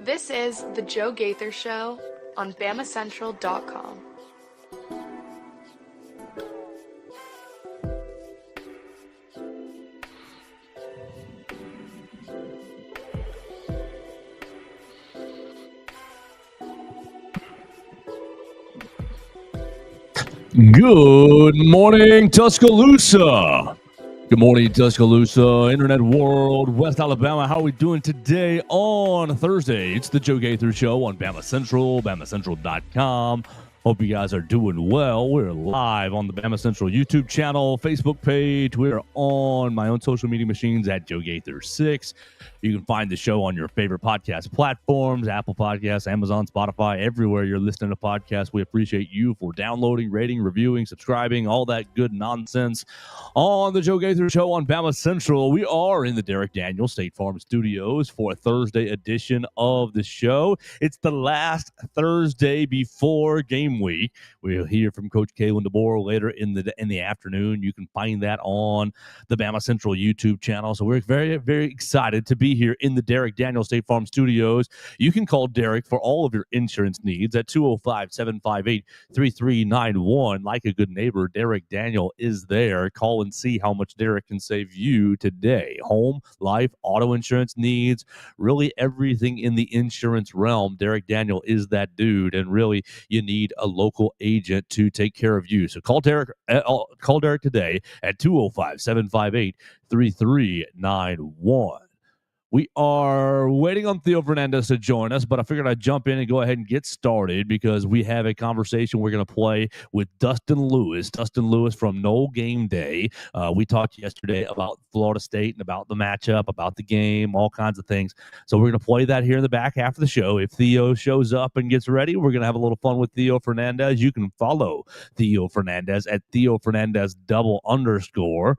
This is the Joe Gaither Show on BamaCentral.com. Good morning, Tuscaloosa. Good morning, Tuscaloosa, Internet World, West Alabama. How are we doing today on Thursday? It's the Joe Gaither Show on Bama Central, BamaCentral.com. Hope you guys are doing well. We're live on the Bama Central YouTube channel, Facebook page. We're on my own social media machines at Joe Gaither 6. You can find the show on your favorite podcast platforms, Apple Podcasts, Amazon, Spotify, everywhere you're listening to podcasts. We appreciate you for downloading, rating, reviewing, subscribing, all that good nonsense on the Joe Gaither Show on Bama Central. We are in the Derek Daniels State Farm Studios for a Thursday edition of the show. It's the last Thursday before game week. We'll hear from Coach Kalen DeBoer later in the afternoon. You can find that on the Bama Central YouTube channel. So we're very, very excited to be here in the Derek Daniels State Farm Studios. You can call Derek for all of your insurance needs at 205-758-3391. Like a good neighbor, Derek Daniel is there. Call and see how much Derek can save you today. Home, life, auto insurance needs, really everything in the insurance realm. Derek Daniel is that dude, and really you need a local agent to take care of you. So call Derek today at 205-758-3391. We are waiting on Theo Fernandez to join us, but I figured I'd jump in and go ahead and get started because we have a conversation we're going to play with Dustin Lewis. Dustin Lewis from NoleGameday. We talked yesterday about Florida State and about the matchup, about the game, all kinds of things. So we're going to play that here in the back half of the show. If Theo shows up and gets ready, we're going to have a little fun with Theo Fernandez. You can follow Theo Fernandez at Theo Fernandez _.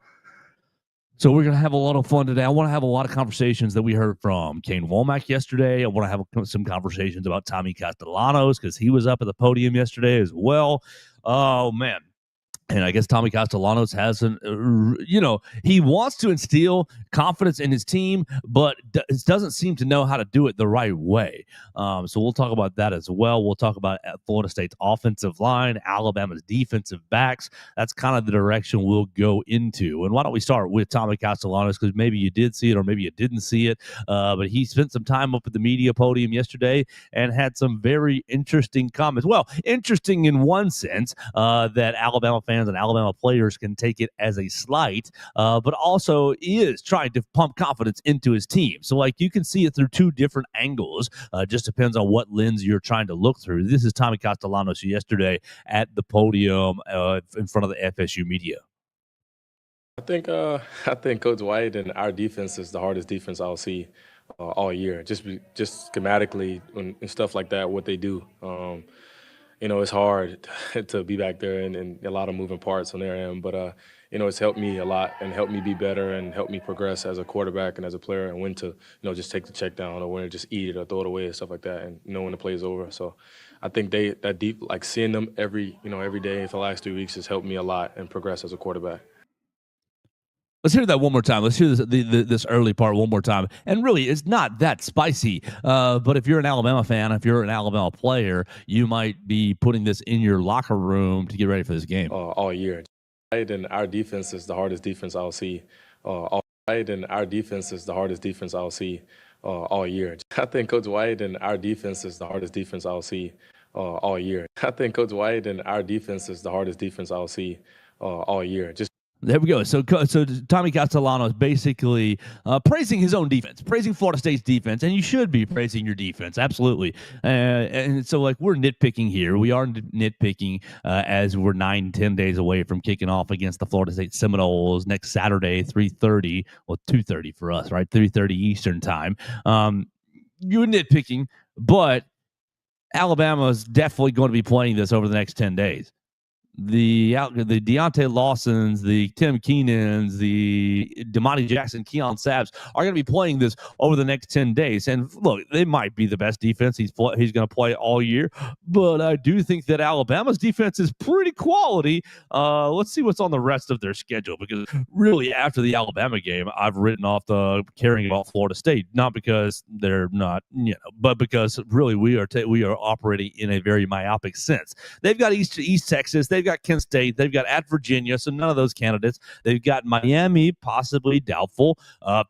So we're going to have a lot of fun today. I want to have a lot of conversations that we heard from Kane Womack yesterday. I want to have some conversations about Tommy Castellanos because he was up at the podium yesterday as well. Oh, man. And I guess Tommy Castellanos has he wants to instill confidence in his team, but doesn't seem to know how to do it the right way. So we'll talk about that as well. We'll talk about Florida State's offensive line, Alabama's defensive backs. That's kind of the direction we'll go into. And why don't we start with Tommy Castellanos, because maybe you did see it or maybe you didn't see it. But he spent some time up at the media podium yesterday and had some very interesting comments. Well, interesting in one sense, that Alabama fans and Alabama players can take it as a slight, but also is trying to pump confidence into his team. So, you can see it through two different angles. Just depends on what lens you're trying to look through. This is Tommy Castellanos yesterday at the podium in front of the FSU media. I think Coach White and our defense is the hardest defense I'll see all year. Just schematically and stuff like that, what they do. It's hard to be back there and a lot of moving parts on their end. But, it's helped me a lot and helped me be better and helped me progress as a quarterback and as a player and when to, just take the check down or when to just eat it or throw it away and stuff like that and know when the play is over. So I think that deep, seeing them every day for the last 3 weeks has helped me a lot and progress as a quarterback. Let's hear that one more time. Let's hear this early part one more time. And really, it's not that spicy. But if you're an Alabama fan, if you're an Alabama player, you might be putting this in your locker room to get ready for this game. All year. And our defense is the hardest defense I'll see. And our defense is the hardest defense I'll see all year. I think Coach White and our defense is the hardest defense I'll see all year. I think Coach White and our defense is the hardest defense I'll see all year. There we go. So Tommy Castellano is basically praising his own defense, praising Florida State's defense, and you should be praising your defense, absolutely. And so, like, we're nitpicking here. We are nitpicking as we're 9-10 days away from kicking off against the Florida State Seminoles next Saturday, 3:30, well, 2:30 for us, right? 3:30 Eastern time. You're nitpicking, but Alabama is definitely going to be playing this over the next 10 days. The Deontay Lawsons, the Tim Keenans, the Damani Jackson, Keon Sabbs are going to be playing this over the next 10 days. And look, they might be the best defense he's going to play all year, but I do think that Alabama's defense is pretty quality. Let's see what's on the rest of their schedule, because really after the Alabama game, I've written off the caring about Florida State, not because they're not, but because really we are operating in a very myopic sense. They've got East Texas, they've got Kent State, they've got at Virginia, so none of those candidates. They've got Miami, possibly doubtful,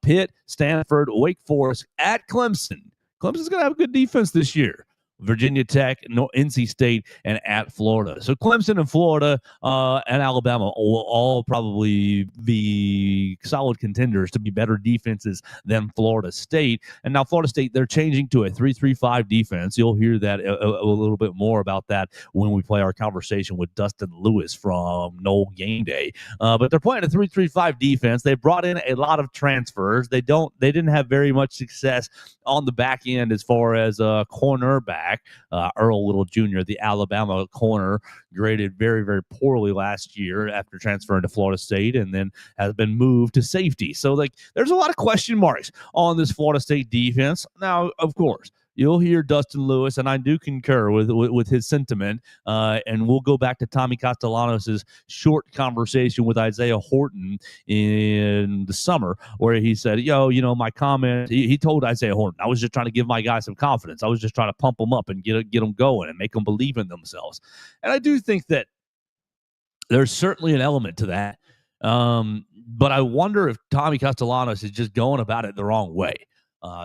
Pitt, Stanford, Wake Forest, at Clemson. Clemson's going to have a good defense this year. Virginia Tech, NC State, and at Florida. So Clemson and Florida and Alabama will all probably be solid contenders to be better defenses than Florida State. And now Florida State, they're changing to a 3-3-5 defense. You'll hear that a little bit more about that when we play our conversation with Dustin Lewis from NoleGameday. But they're playing a 3-3-5 defense. They brought in a lot of transfers. They didn't have very much success on the back end as far as cornerback. Earl Little Jr., the Alabama corner, graded very, very poorly last year after transferring to Florida State, and then has been moved to safety. So, like, there's a lot of question marks on this Florida State defense. Now, of course, you'll hear Dustin Lewis, and I do concur with his sentiment. And we'll go back to Tommy Castellanos' short conversation with Isaiah Horton in the summer, where he said, my comment, he told Isaiah Horton, I was just trying to give my guys some confidence. I was just trying to pump them up and get them going and make them believe in themselves. And I do think that there's certainly an element to that. But I wonder if Tommy Castellanos is just going about it the wrong way.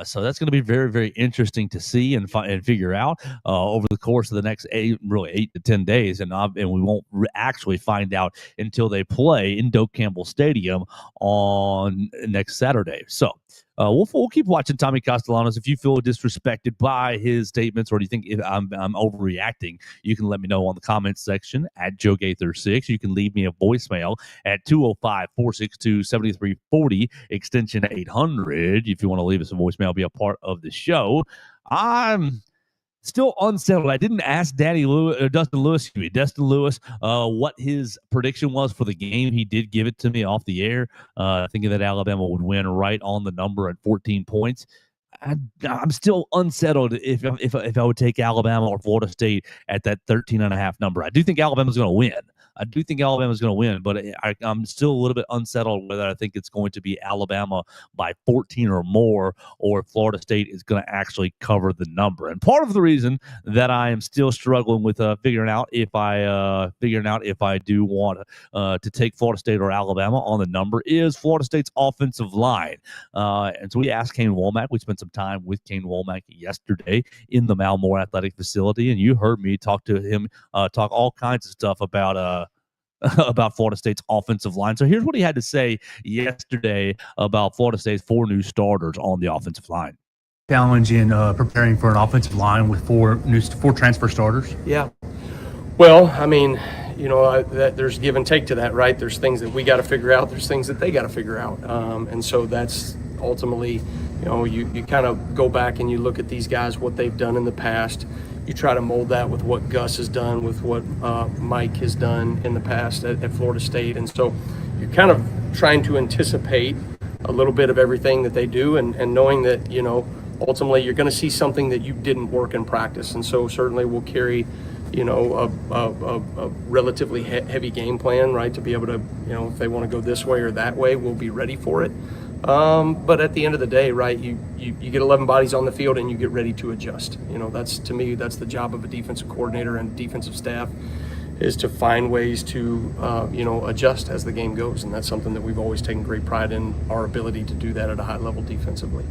So that's going to be very, very interesting to see and figure out over the course of the next 8 to 10 days. And we won't actually find out until they play in Doak Campbell Stadium on next Saturday. So we'll keep watching Tommy Castellanos. If you feel disrespected by his statements, or do you think I'm overreacting, you can let me know on the comments section at Joe Gaither 6. You can leave me a voicemail at 205-462-7340, extension 800. If you want to leave us a voicemail, be a part of the show. I'm still unsettled. I didn't ask Dustin Lewis, what his prediction was for the game. He did give it to me off the air, thinking that Alabama would win right on the number at 14 points. I'm still unsettled if I would take Alabama or Florida State at that 13.5 number. I do think Alabama's going to win. But I'm still a little bit unsettled whether I think it's going to be Alabama by 14 or more, or Florida State is going to actually cover the number. And part of the reason that I am still struggling with figuring out if I do want to take Florida State or Alabama on the number is Florida State's offensive line. And so we asked Kane Womack. We spent some time with Kane Womack yesterday in the Malmore Athletic Facility, and you heard me talk to him, talk all kinds of stuff about Florida State's offensive line. So here's what he had to say yesterday about Florida State's 4 new starters on the offensive line. Challenge in preparing for an offensive line with 4 transfer starters? Yeah. Well, I mean, that there's give and take to that, right? There's things that we got to figure out. There's things that they got to figure out. And so that's ultimately, you kind of go back and you look at these guys, what they've done in the past. You try to mold that with what Gus has done, with what Mike has done in the past at Florida State. And so you're kind of trying to anticipate a little bit of everything that they do, and knowing that, ultimately you're going to see something that you didn't work in practice. And so certainly we'll carry, a relatively heavy game plan, right, to be able to, if they want to go this way or that way, we'll be ready for it. But at the end of the day, right, you get 11 bodies on the field and you get ready to adjust. That's, to me, that's the job of a defensive coordinator and defensive staff, is to find ways to, adjust as the game goes. And that's something that we've always taken great pride in, our ability to do that at a high level defensively.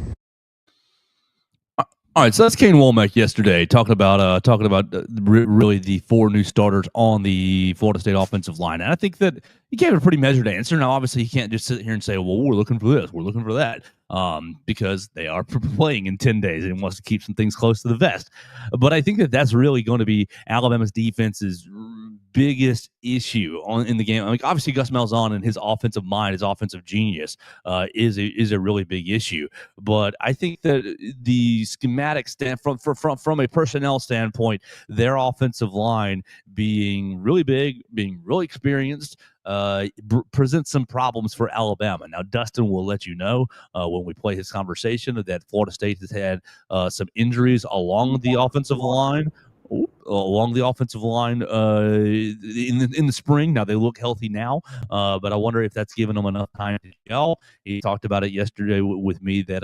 All right, so that's Kane Womack yesterday talking about really the 4 new starters on the Florida State offensive line, and I think that he gave a pretty measured answer. Now, obviously, he can't just sit here and say, "Well, we're looking for this, we're looking for that," because they are playing in 10 days and he wants to keep some things close to the vest. But I think that that's really going to be Alabama's defense's biggest issue in the game. Like, obviously, Gus Malzahn and his offensive mind, his offensive genius, is a really big issue. But I think that the schematic from a personnel standpoint, their offensive line being really big, being really experienced, presents some problems for Alabama. Now, Dustin will let you know when we play his conversation that Florida State has had some injuries along the offensive line. In the spring. Now they look healthy now, but I wonder if that's given them enough time to gel. He talked about it yesterday with me that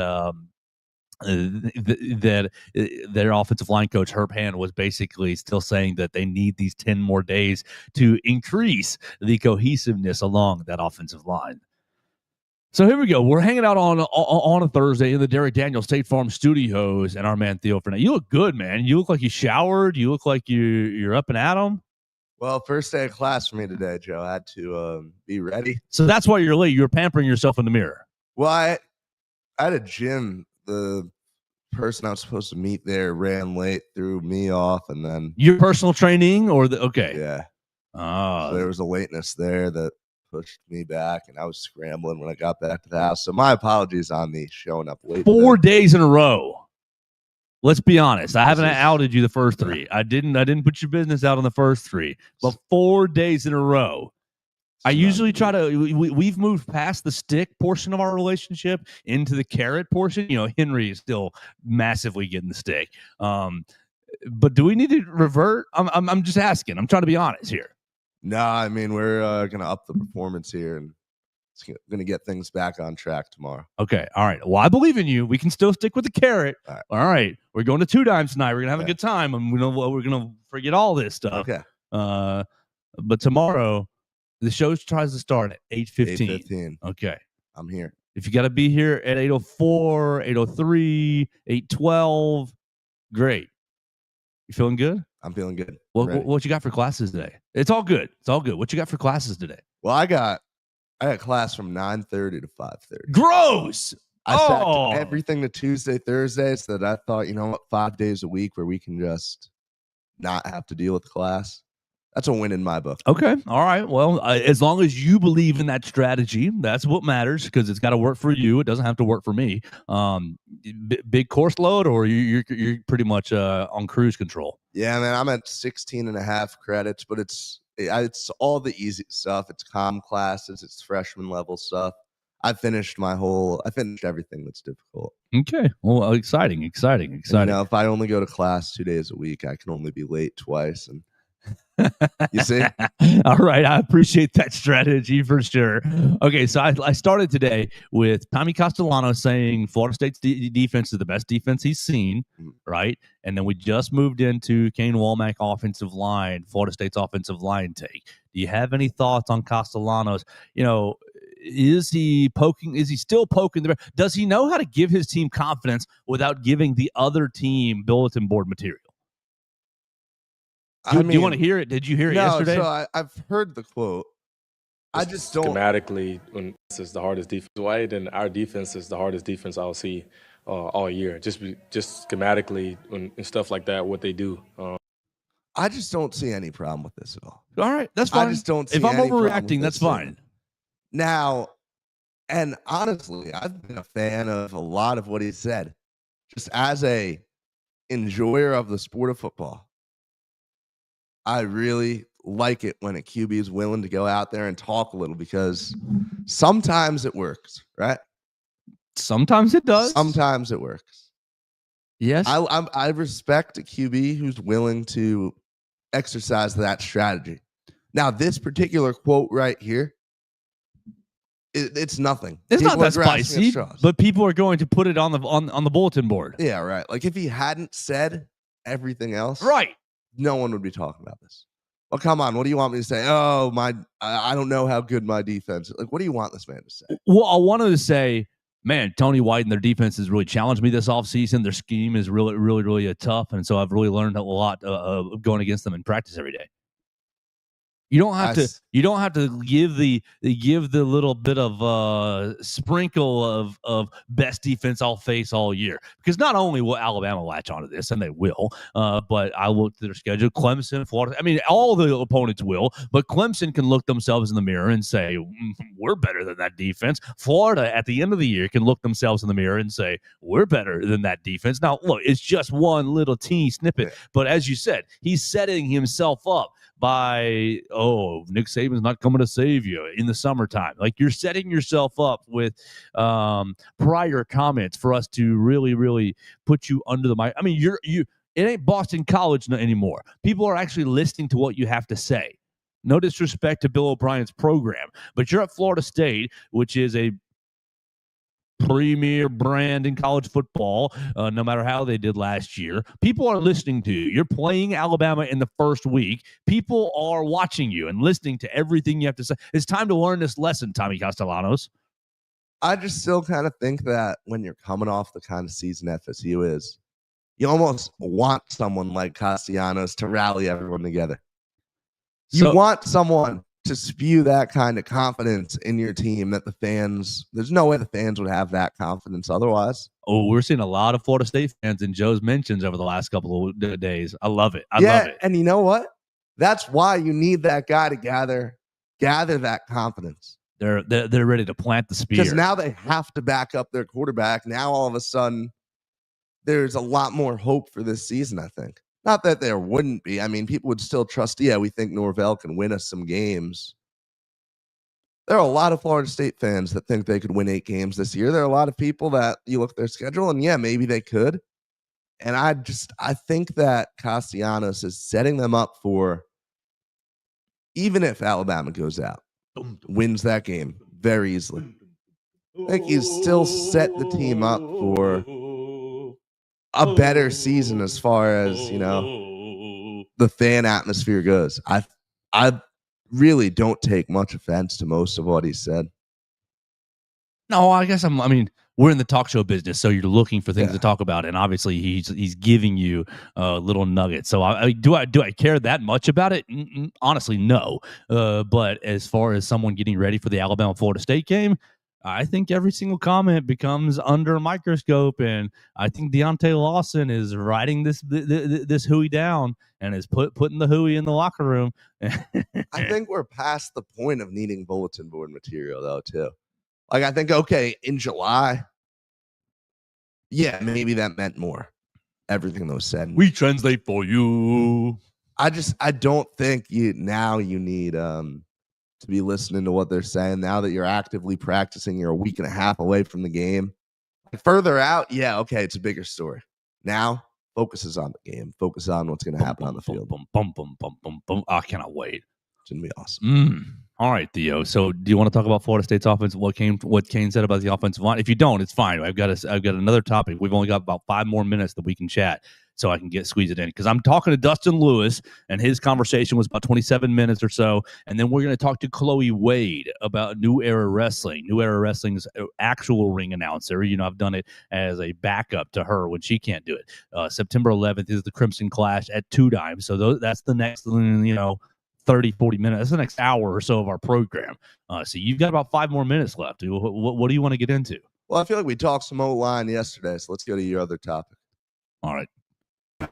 their offensive line coach Herb Hand was basically still saying that they need these 10 more days to increase the cohesiveness along that offensive line. So here we go. We're hanging out on a Thursday in the Derek Daniels State Farm Studios, and our man Theo Fernandez. You look good, man. You look like you showered. You look like you're up and at 'em. Well, first day of class for me today, Joe. I had to be ready. So that's why you're late. You're pampering yourself in the mirror. Well, I had a gym. The person I was supposed to meet there ran late, threw me off, and then your personal training or yeah. Oh, So there was a lateness there that pushed me back, and I was scrambling when I got back to the house. So my apologies on me showing up late. 4 days in a row. Let's be honest. I haven't outed you the first 3. I didn't put your business out on the first 3, but 4 days in a row. I usually try to. We've moved past the stick portion of our relationship into the carrot portion. You know, Henry is still massively getting the stick. But do we need to revert? I'm just asking. I'm trying to be honest here. No, I mean, we're going to up the performance here, and it's going to get things back on track tomorrow. Okay. All right. Well, I believe in you. We can still stick with the carrot. All right. We're going to 2 dimes tonight. We're going to have a good time, and we're going to forget all this stuff. Okay. But tomorrow, the show tries to start at 8:15. 8:15. Okay. I'm here. If you got to be here at 8:04, 8:03, 8:12, great. You feeling good? I'm feeling good. What you got for classes today? It's all good. It's all good. What you got for classes today? Well, I got class from 9:30 to 5:30. Gross. I stacked everything to Tuesday, Thursday, so that I thought, you know what, 5 days a week where we can just not have to deal with class. That's a win in my book. Okay. All right. Well, as long as you believe in that strategy, that's what matters, because it's got to work for you. It doesn't have to work for me. Big course load, or you're pretty much on cruise control? Yeah, man, I'm at 16 and a half credits, but it's all the easy stuff. It's comm classes. It's freshman level stuff. I finished everything that's difficult. Okay. Well, exciting. And, you know, if I only go to class 2 days a week, I can only be late twice, and you see? All right. I appreciate that strategy for sure. Okay. So I started today with Tommy Castellano saying Florida State's defense is the best defense he's seen. Right. And then we just moved into Kane Womack offensive line, Florida State's offensive line take. Do you have any thoughts on Castellanos? You know, is he still poking the bear? Does he know how to give his team confidence without giving the other team bulletin board material? Do you want to hear it? Did you hear it yesterday? So I've heard the quote. I just don't. Schematically, when this is the hardest defense, Dwight, and our defense is the hardest defense I'll see all year. Just schematically and stuff like that, what they do. I just don't see any problem with this at all. All right, that's fine. I just don't see if I'm any overreacting, that's fine. Now, and honestly, I've been a fan of a lot of what he said, just as a enjoyer of the sport of football. I really like it when a QB is willing to go out there and talk a little, because sometimes it works, right? Sometimes it does. Sometimes it works. Yes. I respect a QB who's willing to exercise that strategy. Now, this particular quote right here, it's nothing. It's not that spicy, but people are going to put it on the bulletin board. Yeah, right. Like if he hadn't said everything else, right, no one would be talking about this. Well, come on. What do you want me to say? I don't know how good my defense is. Like, what do you want this man to say? Well, I wanted to say man, Tony White and their defense has really challenged me this offseason. Their scheme is really tough, and so I've really learned a lot going against them in practice every day. You don't have to. You don't have to give the little bit of sprinkle of best defense I'll face all year, because not only will Alabama latch onto this, and they will, but I looked at their schedule. Clemson, Florida. I mean, all the opponents will, but Clemson can look themselves in the mirror and say, "We're better than that defense." Florida, at the end of the year, can look themselves in the mirror and say, "We're better than that defense." Now, look, it's just one little teeny snippet, but as you said, he's setting himself up by, Nick Saban's not coming to save you in the summertime. Like, you're setting yourself up with prior comments for us to really put you under the mic. I mean, it ain't Boston College anymore. People are actually listening to what you have to say. No disrespect to Bill O'Brien's program, but you're at Florida State, which is a premier brand in college football, no matter how they did last year. People are listening to you. You're playing Alabama in the first week. People are watching you and listening to everything you have to say. It's time to learn this lesson, Tommy Castellanos. I just still kind of think that when you're coming off the kind of season FSU is, you almost want someone like Castellanos to rally everyone together. You want someone to spew that kind of confidence in your team that the fans, there's no way the fans would have that confidence otherwise. Oh, we're seeing a lot of Florida State fans in Joe's mentions over the last couple of days. I love it. I love it. And you know what? That's why you need that guy to gather that confidence. They're ready to plant the spear. Because now they have to back up their quarterback. Now all of a sudden, there's a lot more hope for this season, I think. Not that there wouldn't be. I mean, people would still trust, we think Norvell can win us some games. There are a lot of Florida State fans that think they could win 8 games this year. There are a lot of people that you look at their schedule and, maybe they could. And I think that Castellanos is setting them up for, even if Alabama goes out, wins that game very easily, I think he's still set the team up for a better season as far as, the fan atmosphere goes. I really don't take much offense to most of what he said. No, I guess we're in the talk show business, so you're looking for things to talk about, and obviously he's giving you little nuggets. So do I care that much about it? Honestly, no. But as far as someone getting ready for the Alabama-Florida State game, I think every single comment becomes under a microscope, and I think Deontay Lawson is writing this hooey down and is putting the hooey in the locker room. I think we're past the point of needing bulletin board material, though, too. Like, I think, okay, in July, maybe that meant more. Everything that was said. We translate for you. I don't think you need to be listening to what they're saying now that you're actively practicing. You're a week and a half away from the game. Further out, it's a bigger story. Now, focuses on the game. Focus on what's going to happen on the field. I cannot wait. It's going to be awesome. All right, Theo. So, do you want to talk about Florida State's offense? What Kane said about the offensive line? If you don't, it's fine. I've got another topic. We've only got about 5 more minutes that we can chat, so I can squeeze it in. Because I'm talking to Dustin Lewis, and his conversation was about 27 minutes or so. And then we're going to talk to Chloe Wade about New Era Wrestling. New Era Wrestling's actual ring announcer. I've done it as a backup to her when she can't do it. September 11th is the Crimson Clash at 2 Dimes. So that's the next, 30, 40 minutes. That's the next hour or so of our program. So you've got about 5 more minutes left. What do you want to get into? Well, I feel like we talked some O-line yesterday, so let's go to your other topic. All right.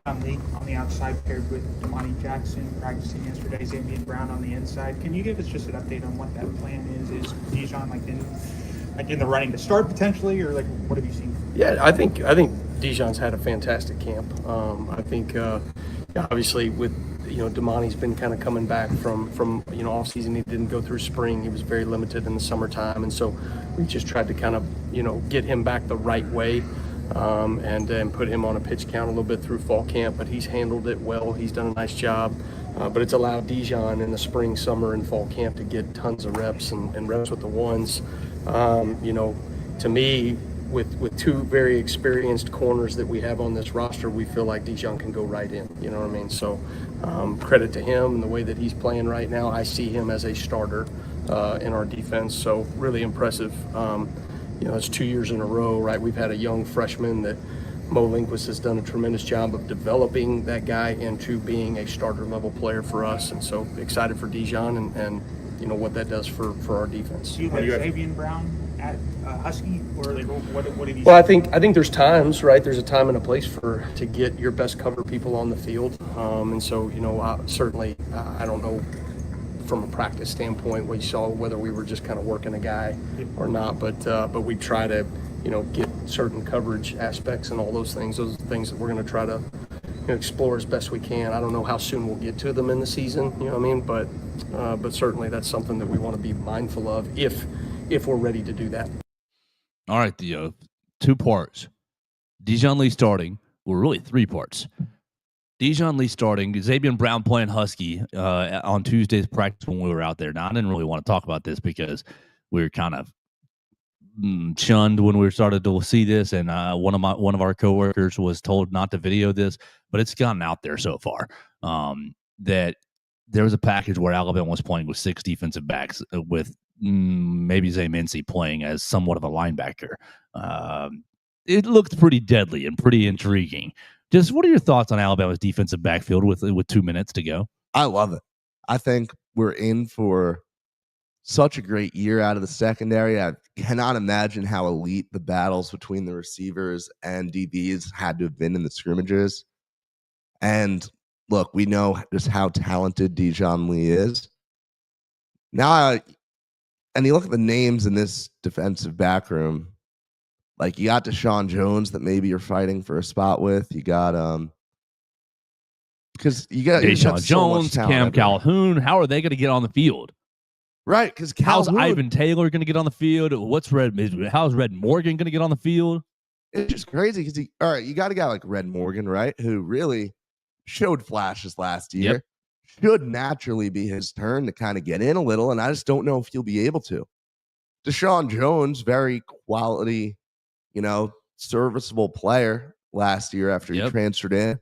On the outside, paired with Damani Jackson, practicing yesterday, Xavier Brown on the inside. Can you give us just an update on what that plan is? Is Dijon in the running to start potentially, or what have you seen? Yeah, I think Dijon's had a fantastic camp. I think obviously with Damani's been kind of coming back from off season. He didn't go through spring. He was very limited in the summertime, and so we just tried to kind of get him back the right way. And put him on a pitch count a little bit through fall camp, but he's handled it well. He's done a nice job, but it's allowed Dijon in the spring, summer, and fall camp to get tons of reps and reps with the ones. To me, with 2 very experienced corners that we have on this roster, we feel like Dijon can go right in. You know what I mean? So credit to him and the way that he's playing right now. I see him as a starter in our defense, so really impressive. it's 2 years in a row, right? We've had a young freshman that Mo Linquist has done a tremendous job of developing that guy into being a starter level player for us. And so excited for Dijon and what that does for our defense. Do you like Xavier Brown at Husky, or like, what have you? Well, I think there's times, right? There's a time and a place to get your best cover people on the field, and so certainly I don't know from a practice standpoint what you saw, whether we were just kind of working a guy or not, but we try to get certain coverage aspects and all those things. Those are the things that we're going to try to explore as best we can. I don't know how soon we'll get to them in the season, you know what I mean? But certainly that's something that we want to be mindful of if we're ready to do that. All right, Theo, 2 parts. Dijon Lee starting. Well, really 3 parts. Dijon Lee starting. Xavier Brown playing Husky on Tuesday's practice when we were out there. Now, I didn't really want to talk about this because we were kind of shunned when we started to see this, and one of our coworkers was told not to video this, but it's gotten out there so far that there was a package where Alabama was playing with 6 defensive backs with maybe Zay Mincy playing as somewhat of a linebacker. It looked pretty deadly and pretty intriguing. Just what are your thoughts on Alabama's defensive backfield with 2 minutes to go? I love it. I think we're in for such a great year out of the secondary. I cannot imagine how elite the battles between the receivers and DBs had to have been in the scrimmages. And look, we know just how talented Dijon Lee is. Now, and you look at the names in this defensive back room, like you got Deshaun Jones that maybe you're fighting for a spot with. You got because you got Deshaun Jones, Cam Calhoun. How are they going to get on the field? Right, because how's Ivan Taylor going to get on the field? How's Red Morgan going to get on the field? It's just crazy because all right, you got a guy like Red Morgan, right, who really showed flashes last year. Yep. Should naturally be his turn to kind of get in a little, and I just don't know if he'll be able to. Deshaun Jones, very quality, serviceable player last year after he transferred in.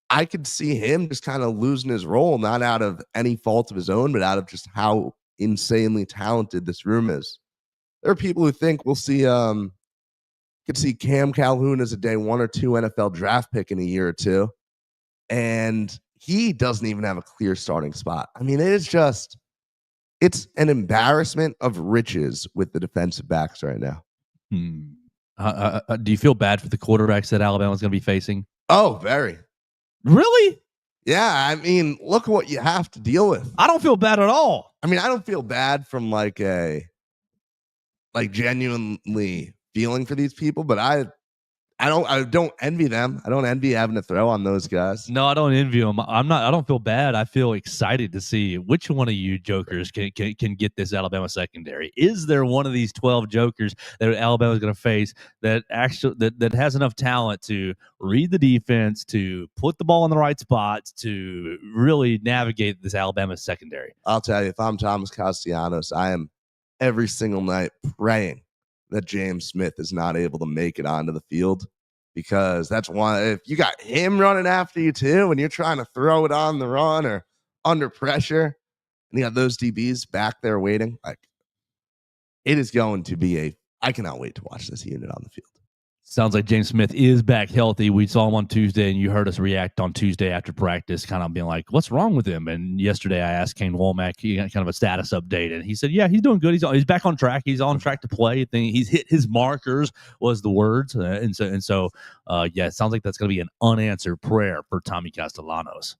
I could see him just kind of losing his role, not out of any fault of his own, but out of just how insanely talented this room is. There are people who think we'll see could see Cam Calhoun as a day 1 or 2 NFL draft pick in a year or 2. And he doesn't even have a clear starting spot. I mean, it's an embarrassment of riches with the defensive backs right now. Do you feel bad for the quarterbacks that Alabama's going to be facing? Oh, very. Really? Yeah, I mean, look what you have to deal with. I don't feel bad at all. I mean, I don't feel bad from genuinely feeling for these people, but I don't envy them. I don't envy having to throw on those guys. No, I don't envy them. I don't feel bad. I feel excited to see which one of you jokers can get this Alabama secondary. Is there one of these 12 jokers that Alabama is going to face that has enough talent to read the defense, to put the ball in the right spots, to really navigate this Alabama secondary? I'll tell you, if I'm Thomas Castellanos, I am every single night praying that James Smith is not able to make it onto the field, because that's one. If you got him running after you too, and you're trying to throw it on the run or under pressure, and you got those DBs back there waiting, like it is going to be I cannot wait to watch this unit on the field. Sounds like James Smith is back healthy. We saw him on Tuesday, and you heard us react on Tuesday after practice, kind of being like, what's wrong with him? And yesterday I asked Kane Womack, he got kind of a status update, and he said, yeah, he's doing good. He's back on track. He's on track to play. He's hit his markers was the words. And so, it sounds like that's going to be an unanswered prayer for Tommy Castellanos.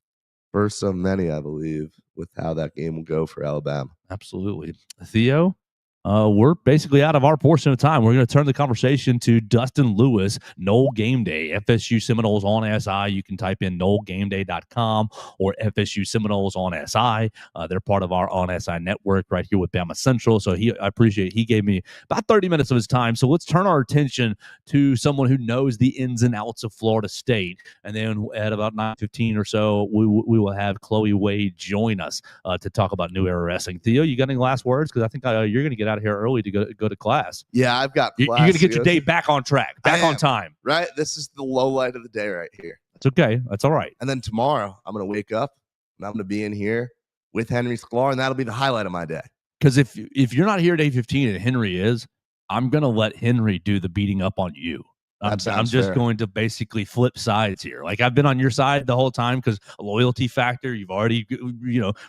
First so many, I believe, with how that game will go for Alabama. Absolutely. Theo? We're basically out of our portion of time. We're going to turn the conversation to Dustin Lewis, NoleGameday, FSU Seminoles on SI. You can type in NoleGameday.com or FSU Seminoles on SI. They're part of our on SI network right here with BamaCentral. So I appreciate he gave me about 30 minutes of his time. So let's turn our attention to someone who knows the ins and outs of Florida State. And then at about 9:15 or so, we will have Chloe Wade join us to talk about New Era Wrestling. Theo, you got any last words? Because I think you're going to get out of here early to go to class. Yeah, I've got class. You're going to get your day back on track, back on time. Right? This is the low light of the day right here. It's okay. That's all right. And then tomorrow, I'm going to wake up and I'm going to be in here with Henry Sklar, and that'll be the highlight of my day. Because if you're not here at 8:15 and Henry is, I'm going to let Henry do the beating up on you. I'm just fair. going to basically flip sides here. Like, I've been on your side the whole time because loyalty factor. You've already,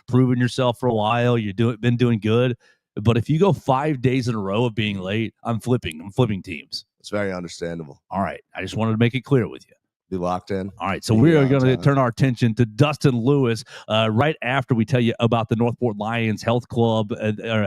proven yourself for a while. Been doing good. But if you go 5 days in a row of being late, I'm flipping teams. It's very understandable. All right. I just wanted to make it clear with you. Be locked in. All right, so we are going to turn our attention to Dustin Lewis right after we tell you about the Northport Lions Health Club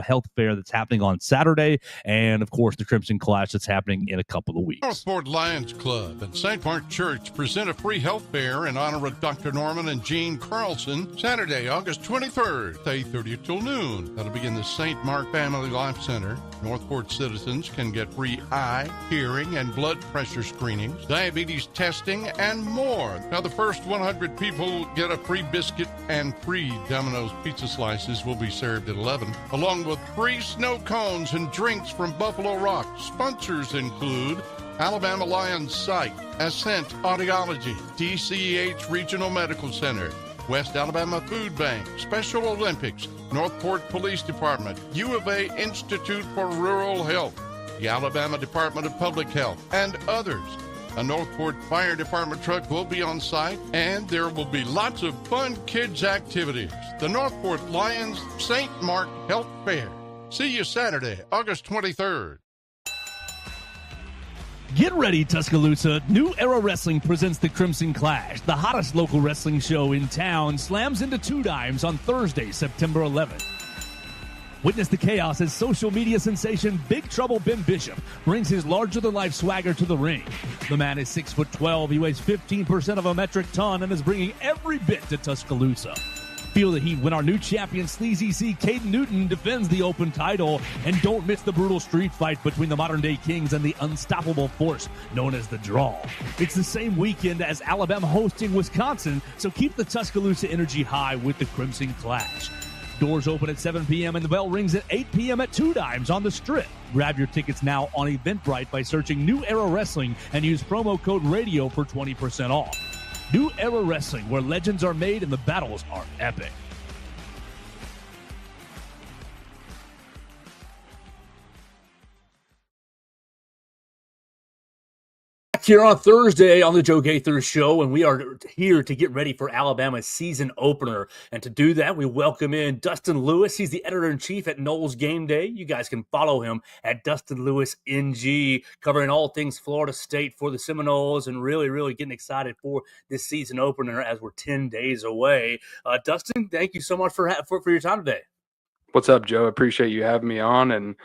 health fair that's happening on Saturday, and of course the Crimson Clash that's happening in a couple of weeks. Northport Lions Club and St. Mark Church present a free health fair in honor of Dr. Norman and Jean Carlson, Saturday, August 23rd, 8:30 till noon. That'll be in the St. Mark Family Life Center. Northport citizens can get free eye, hearing, and blood pressure screenings, diabetes testing, and more. Now, the first 100 people get a free biscuit, and free Domino's pizza slices will be served at 11, along with free snow cones and drinks from Buffalo Rock. Sponsors include Alabama Lions Site, Ascent Audiology, DCEH Regional Medical Center, West Alabama Food Bank, Special Olympics, Northport Police Department, U of A Institute for Rural Health, the Alabama Department of Public Health, and others. A Northport Fire Department truck will be on site, and there will be lots of fun kids' activities. The Northport Lions St. Mark Health Fair. See you Saturday, August 23rd. Get ready, Tuscaloosa. New Era Wrestling presents the Crimson Clash. The hottest local wrestling show in town slams into Two Dimes on Thursday, September 11th. Witness the chaos as social media sensation Big Trouble Ben Bishop brings his larger-than-life swagger to the ring. The man is 6'12", he weighs 15% of a metric ton, and is bringing every bit to Tuscaloosa. Feel the heat when our new champion Sleazy C. Caden Newton defends the open title, and don't miss the brutal street fight between the modern-day Kings and the unstoppable force known as the Draw. It's the same weekend as Alabama hosting Wisconsin, so keep the Tuscaloosa energy high with the Crimson Clash. Doors open at 7 p.m. and the bell rings at 8 p.m. at Two Dimes on the Strip. Grab your tickets now on Eventbrite by searching New Era Wrestling and use promo code RADIO for 20% off. New Era Wrestling, where legends are made and the battles are epic. Here on Thursday on the Joe Gaither Show, and we are here to get ready for Alabama's season opener. And to do that, we welcome in Dustin Lewis. He's the editor-in-chief at NoleGameday. You guys can follow him at Dustin Lewis NG, covering all things Florida State for the Seminoles, and really, really getting excited for this season opener as we're 10 days away. Dustin, thank you so much for your time today. What's up, Joe? Appreciate you having me on. And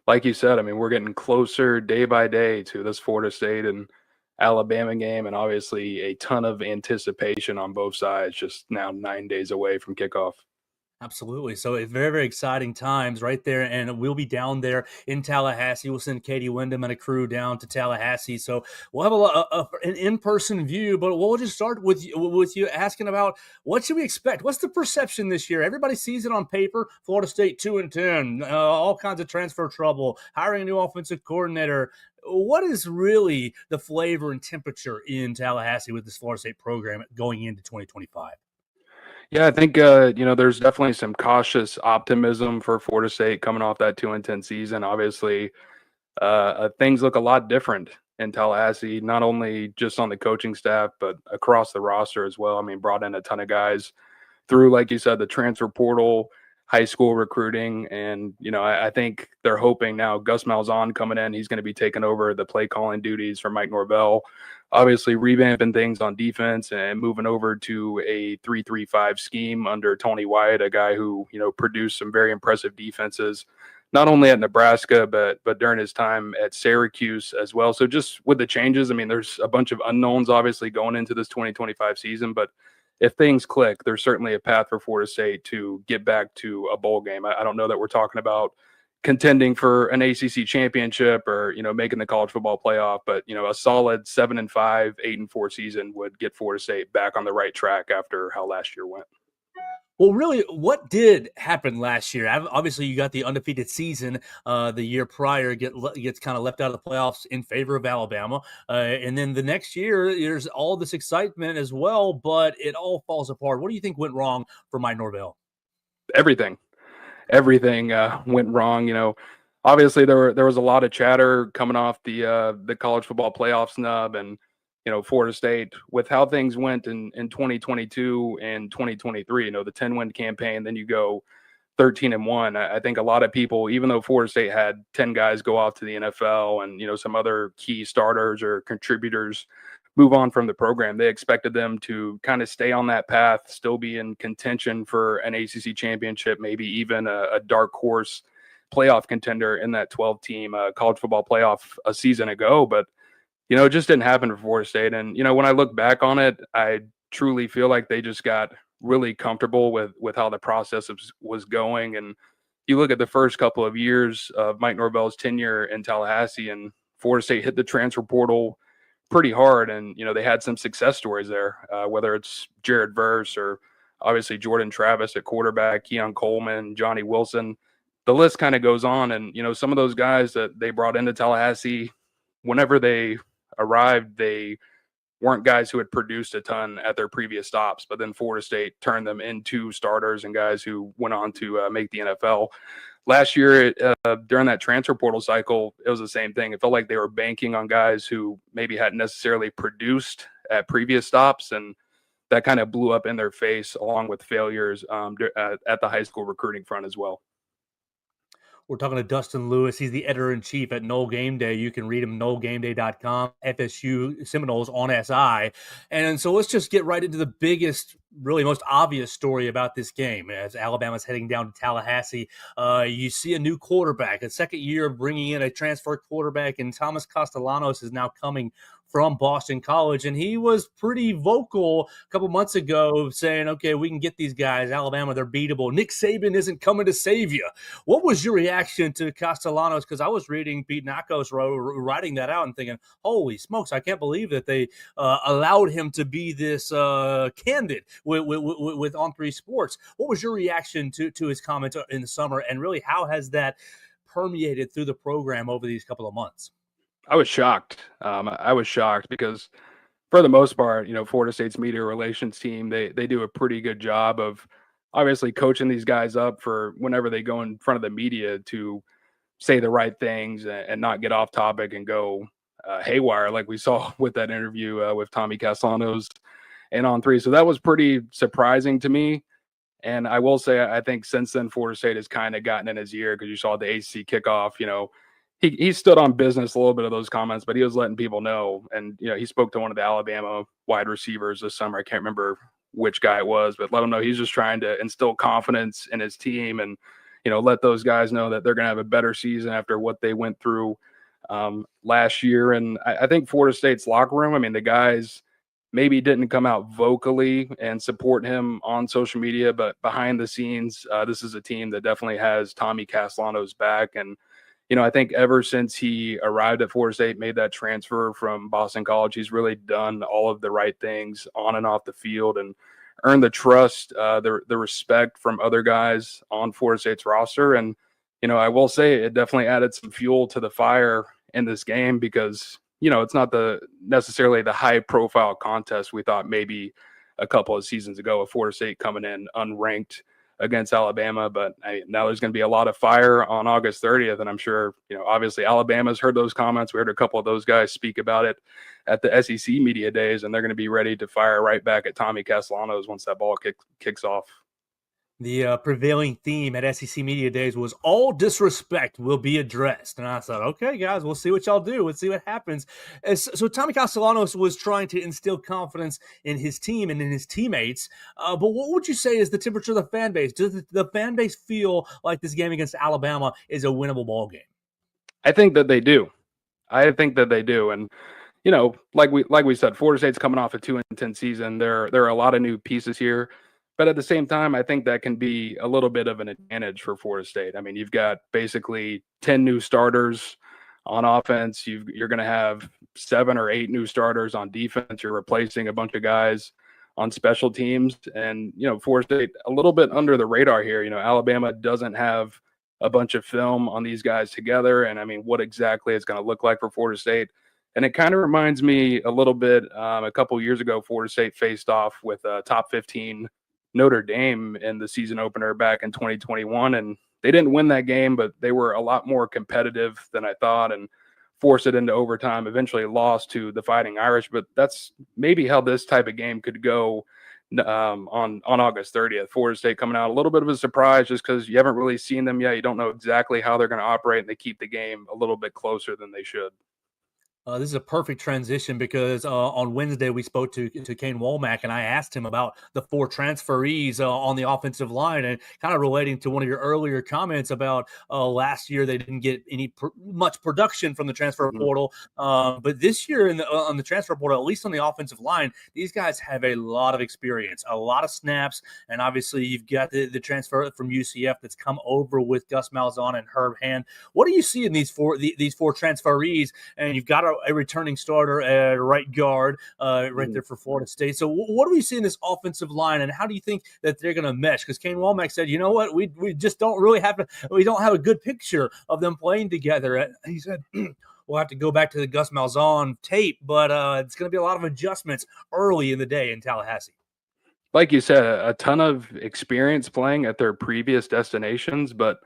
like you said, I mean, we're getting closer day by day to this Florida State and Alabama game, and obviously a ton of anticipation on both sides, just now 9 days away from kickoff. Absolutely. So it's very, very exciting times right there. And we'll be down there in Tallahassee. We'll send Katie Wyndham and a crew down to Tallahassee. So we'll have an in-person view, but we'll just start with you asking about what should we expect? What's the perception this year? Everybody sees it on paper. Florida State 2-10, all kinds of transfer trouble, hiring a new offensive coordinator. What is really the flavor and temperature in Tallahassee with this Florida State program going into 2025? Yeah, I think, there's definitely some cautious optimism for Florida State coming off that 2-10 season. Obviously, things look a lot different in Tallahassee, not only just on the coaching staff, but across the roster as well. I mean, brought in a ton of guys through, like you said, the transfer portal, high school recruiting. And, I think they're hoping now Gus Malzahn coming in, he's going to be taking over the play calling duties for Mike Norvell. Obviously revamping things on defense and moving over to a 3-3-5 scheme under Tony Wyatt, a guy who, produced some very impressive defenses, not only at Nebraska, but during his time at Syracuse as well. So just with the changes, I mean, there's a bunch of unknowns obviously going into this 2025 season, but if things click, there's certainly a path for Florida State to get back to a bowl game. I don't know that we're talking about contending for an ACC championship or, making the college football playoff, but, a solid 7-5, 8-4 season would get Florida State back on the right track after how last year went. Well, really, what did happen last year? Obviously, you got the undefeated season the year prior, gets kind of left out of the playoffs in favor of Alabama. And then the next year, there's all this excitement as well, but it all falls apart. What do you think went wrong for Mike Norvell? Everything went wrong. obviously there was a lot of chatter coming off the college football playoff snub, and Florida State, with how things went in 2022 and 2023, the 10-win campaign, then you go 13-1. I think a lot of people, even though Florida State had 10 guys go off to the NFL and some other key starters or contributors move on from the program, they expected them to kind of stay on that path, still be in contention for an ACC championship, maybe even a dark horse playoff contender in that 12-team college football playoff a season ago. But it just didn't happen for Florida State. And when I look back on it, I truly feel like they just got really comfortable with how the process was going. And you look at the first couple of years of Mike Norvell's tenure in Tallahassee, and Florida State hit the transfer portal pretty hard. And, they had some success stories there, whether it's Jared Verse or obviously Jordan Travis at quarterback, Keon Coleman, Johnny Wilson. The list kind of goes on. And, some of those guys that they brought into Tallahassee, whenever they arrived, they weren't guys who had produced a ton at their previous stops, but then Florida State turned them into starters and guys who went on to make the NFL. Last year, during that transfer portal cycle, it was the same thing. It felt like they were banking on guys who maybe hadn't necessarily produced at previous stops, and that kind of blew up in their face, along with failures at the high school recruiting front as well. We're talking to Dustin Lewis. He's the editor-in-chief at NoleGameday. You can read him, NoleGameday.com, FSU Seminoles on SI. And so let's just get right into the biggest, really most obvious story about this game. As Alabama's heading down to Tallahassee, you see a new quarterback, a second year bringing in a transfer quarterback, and Thomas Castellanos is now coming from Boston College, and he was pretty vocal a couple months ago saying, okay, we can get these guys. Alabama, they're beatable. Nick Saban isn't coming to save you. What was your reaction to Castellanos? Because I was reading Pete Nakos writing that out and thinking, holy smokes, I can't believe that they allowed him to be this candid with On Three Sports. What was your reaction to his comments in the summer, and really how has that permeated through the program over these couple of months? I was shocked. I was shocked because, for the most part, Florida State's media relations team, they do a pretty good job of obviously coaching these guys up for whenever they go in front of the media to say the right things and not get off topic and go haywire, like we saw with that interview with Tommy Castellanos and On Three. So that was pretty surprising to me. And I will say, I think since then, Florida State has kind of gotten in his ear, because you saw the ACC kickoff, he stood on business a little bit of those comments, but he was letting people know. And, he spoke to one of the Alabama wide receivers this summer. I can't remember which guy it was, but let him know he's just trying to instill confidence in his team and, let those guys know that they're going to have a better season after what they went through last year. And I think Florida State's locker room, the guys maybe didn't come out vocally and support him on social media, but behind the scenes, this is a team that definitely has Tommy Castellanos back. And, I think ever since he arrived at Florida State, made that transfer from Boston College, he's really done all of the right things on and off the field and earned the trust, the respect from other guys on Florida State's roster. And, I will say it definitely added some fuel to the fire in this game, because, it's not necessarily the high profile contest we thought maybe a couple of seasons ago of Florida State coming in unranked against Alabama. But now there's going to be a lot of fire on August 30th. And I'm sure, obviously Alabama's heard those comments. We heard a couple of those guys speak about it at the SEC media days, and they're going to be ready to fire right back at Tommy Castellanos once that ball kicks off. The prevailing theme at SEC Media Days was all disrespect will be addressed. And I thought, okay, guys, we'll see what y'all do. Let's see what happens. So Tommy Castellanos was trying to instill confidence in his team and in his teammates. But what would you say is the temperature of the fan base? Does the fan base feel like this game against Alabama is a winnable ball game? I think that they do. And, like we said, Florida State's coming off a 2-10 season. There are a lot of new pieces here. But at the same time, I think that can be a little bit of an advantage for Florida State. You've got basically 10 new starters on offense. You're going to have 7 or 8 new starters on defense. You're replacing a bunch of guys on special teams. And, Florida State, a little bit under the radar here. Alabama doesn't have a bunch of film on these guys together. And, what exactly it's going to look like for Florida State. And it kind of reminds me a little bit, a couple years ago, Florida State faced off with a top 15 Notre Dame in the season opener back in 2021, and they didn't win that game, but they were a lot more competitive than I thought and forced it into overtime, eventually lost to the Fighting Irish. But that's maybe how this type of game could go on August 30th. Florida State coming out a little bit of a surprise just because you haven't really seen them yet. You don't know exactly how they're going to operate, and they keep the game a little bit closer than they should. This is a perfect transition because on Wednesday we spoke to Kane Womack, and I asked him about the 4 transferees on the offensive line, and kind of relating to one of your earlier comments about last year they didn't get much production from the transfer portal, but this year on the transfer portal, at least on the offensive line, these guys have a lot of experience, a lot of snaps, and obviously you've got the transfer from UCF that's come over with Gus Malzahn and Herb Hand. What do you see in these four transferees? And you've got a returning starter at right guard right there for Florida State. So what do we see in this offensive line, and how do you think that they're going to mesh? Because Kane Womack said, you know what, we just don't really have a good picture of them playing together. And he said, we'll have to go back to the Gus Malzahn tape, but it's going to be a lot of adjustments early in the day in Tallahassee. Like you said, a ton of experience playing at their previous destinations, but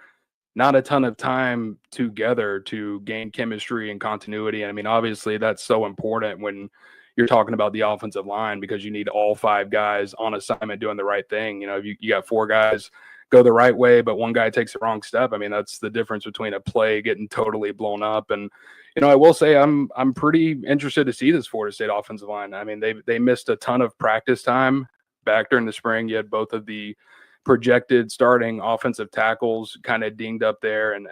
not a ton of time together to gain chemistry and continuity. And I mean, obviously that's so important when you're talking about the offensive line, because you need all 5 guys on assignment doing the right thing. You know, if you got 4 guys go the right way, but one guy takes the wrong step, I mean, that's the difference between a play getting totally blown up. And, you know, I will say I'm pretty interested to see this Florida State offensive line. I mean, they missed a ton of practice time back during the spring. You had both of the projected starting offensive tackles kind of dinged up there, and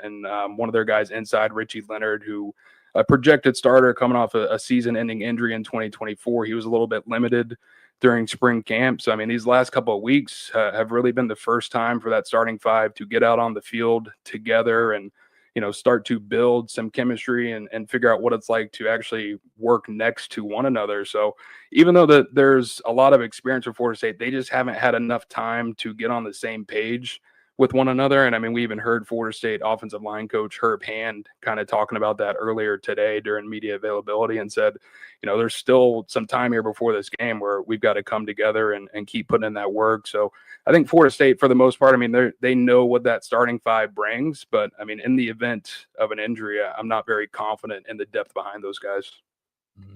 one of their guys inside, Richie Leonard, who a projected starter coming off a season-ending injury in 2024. He was a little bit limited during spring camp. So, I mean, these last couple of weeks have really been the first time for that starting 5 to get out on the field together and, you know, start to build some chemistry and figure out what it's like to actually work next to one another. So even though that there's a lot of experience with Florida State, they just haven't had enough time to get on the same page with one another. And I mean, we even heard Florida State offensive line coach Herb Hand kind of talking about that earlier today during media availability, and said, you know, there's still some time here before this game where we've got to come together and keep putting in that work. So I think Florida State, for the most part, I mean, they know what that starting 5 brings, but I mean, in the event of an injury, I'm not very confident in the depth behind those guys.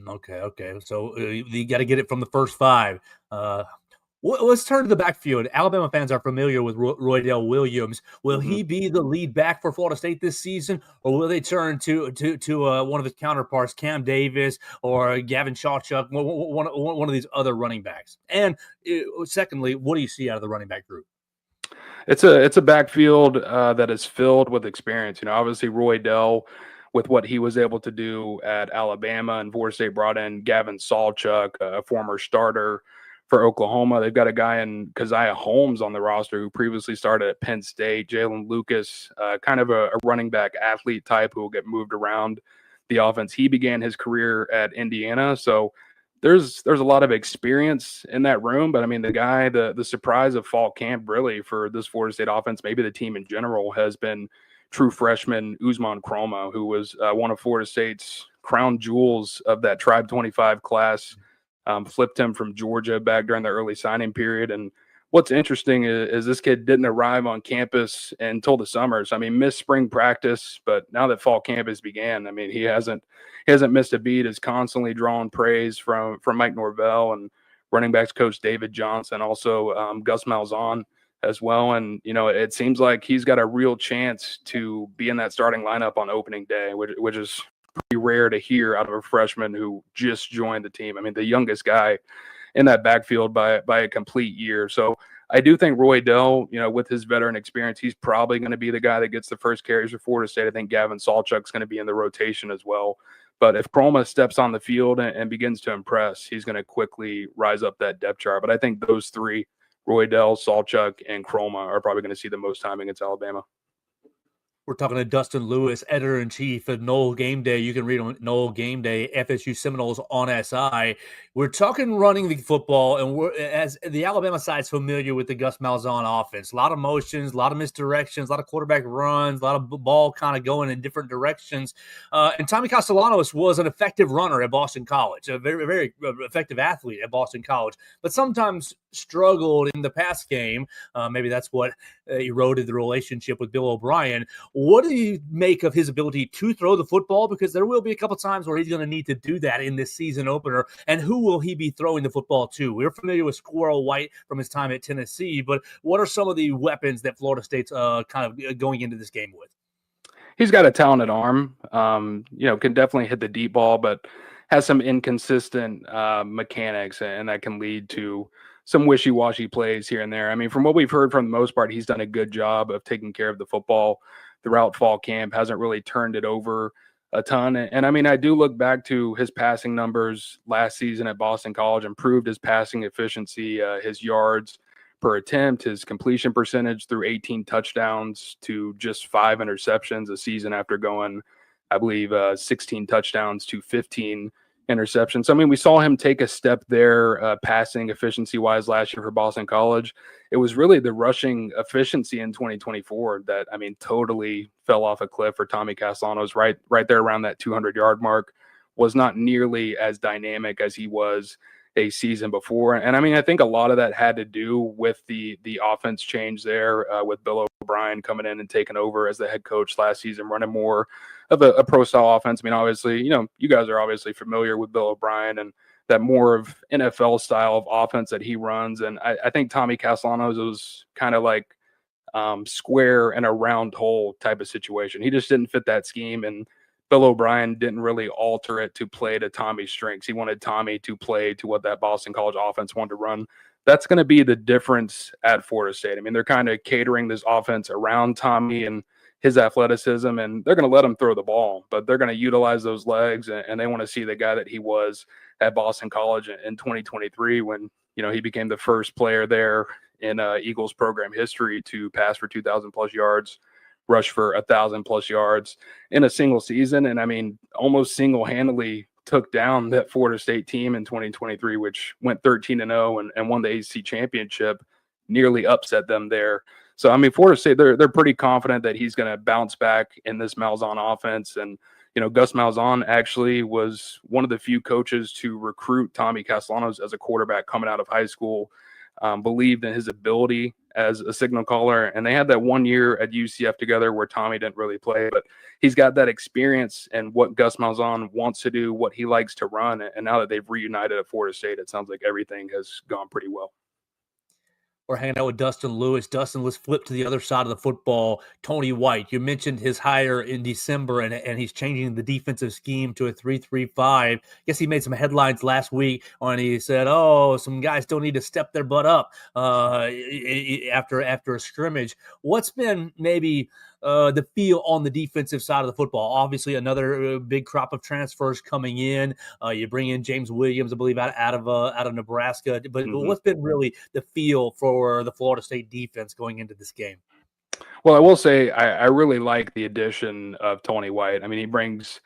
Okay. So you got to get it from the first 5. Let's turn to the backfield. Alabama fans are familiar with Roydell Williams. Will he be the lead back for Florida State this season, or will they turn to one of his counterparts, Cam Davis or Gavin Shawchuck, one of these other running backs? And secondly, what do you see out of the running back group? It's a backfield that is filled with experience. You know, obviously Roydell, with what he was able to do at Alabama, and Florida State brought in Gavin Shawchuck, a former starter for Oklahoma. They've got a guy in Keziah Holmes on the roster who previously started at Penn State. Jalen Lucas, kind of a running back athlete type who will get moved around the offense. He began his career at Indiana. So there's a lot of experience in that room. But I mean, the surprise of fall camp really for this Florida State offense, maybe the team in general, has been true freshman Usman Chroma, who was one of Florida State's crown jewels of that Tribe 25 class. Flipped him from Georgia back during the early signing period. And what's interesting is this kid didn't arrive on campus until the summer. So, I mean, missed spring practice, but now that fall campus began, I mean, he hasn't missed a beat. Is constantly drawing praise from Mike Norvell and running backs coach David Johnson, also Gus Malzahn as well. And, you know, it seems like he's got a real chance to be in that starting lineup on opening day, which is pretty rare to hear out of a freshman who just joined the team. I mean, the youngest guy in that backfield by a complete year. So I do think Roydell, you know, with his veteran experience, he's probably going to be the guy that gets the first carries for Florida State. I think Gavin Shawchuck's going to be in the rotation as well. But if Chroma steps on the field and begins to impress, he's going to quickly rise up that depth chart. But I think those 3, Roydell, Shawchuck, and Chroma, are probably going to see the most time against Alabama. We're talking to Dustin Lewis, editor-in-chief of NoleGameday. You can read on NoleGameday, FSU Seminoles on SI. We're talking running the football, and as the Alabama side's familiar with the Gus Malzahn offense. A lot of motions, a lot of misdirections, a lot of quarterback runs, a lot of ball kind of going in different directions. And Tommy Castellanos was an effective runner at Boston College, a very, very effective athlete at Boston College. But sometimes struggled in the pass game. Maybe that's what eroded the relationship with Bill O'Brien. What do you make of his ability to throw the football? Because there will be a couple times where he's going to need to do that in this season opener. And who will he be throwing the football to? We're familiar with Squirrel White from his time at Tennessee, but what are some of the weapons that Florida State's kind of going into this game with? He's got a talented arm, can definitely hit the deep ball, but has some inconsistent mechanics, and that can lead to some wishy-washy plays here and there. I mean, from what we've heard, from the most part, he's done a good job of taking care of the football throughout fall camp, hasn't really turned it over a ton. And I mean, I do look back to his passing numbers last season at Boston College, improved his passing efficiency, his yards per attempt, his completion percentage through 18 touchdowns to just 5 interceptions a season after going, I believe, 16 touchdowns to 15 interceptions. So, I mean, we saw him take a step there passing efficiency-wise last year for Boston College. It was really the rushing efficiency in 2024 that, I mean, totally fell off a cliff for Tommy Castellanos, right there around that 200-yard mark. Was not nearly as dynamic as he was a season before. And I mean, I think a lot of that had to do with the offense change there with Bill O'Brien coming in and taking over as the head coach last season, running more of a pro style offense. I mean, obviously, you guys are obviously familiar with Bill O'Brien and that more of NFL style of offense that he runs. And I think Tommy Castellanos was kind of like square in a round hole type of situation. He just didn't fit that scheme, and Bill O'Brien didn't really alter it to play to Tommy's strengths. He wanted Tommy to play to what that Boston College offense wanted to run. That's going to be the difference at Florida State. I mean, they're kind of catering this offense around Tommy and his athleticism, and they're going to let him throw the ball, but they're going to utilize those legs, and they want to see the guy that he was at Boston College in 2023 when, he became the first player there in Eagles program history to pass for 2,000+ yards, rush for 1,000+ yards in a single season. And I mean, almost single-handedly took down that Florida State team in 2023, which went 13-0 and won the ACC championship, nearly upset them there. So, I mean, Florida State, they're pretty confident that he's going to bounce back in this Malzahn offense. And, Gus Malzahn actually was one of the few coaches to recruit Tommy Castellanos as a quarterback coming out of high school, believed in his ability as a signal caller. And they had that 1 year at UCF together where Tommy didn't really play, but he's got that experience and what Gus Malzahn wants to do, what he likes to run. And now that they've reunited at Florida State, it sounds like everything has gone pretty well. We're hanging out with Dustin Lewis. Dustin, let's flip to the other side of the football. Tony White, you mentioned his hire in December, and he's changing the defensive scheme to a 3-3-5. I guess he made some headlines last week when he said, some guys don't need to step their butt up after a scrimmage. What's been maybe the feel on the defensive side of the football? Obviously, another big crop of transfers coming in. You bring in James Williams, I believe, out of Nebraska. But what's been really the feel for the Florida State defense going into this game? Well, I will say I really like the addition of Tony White. I mean, he brings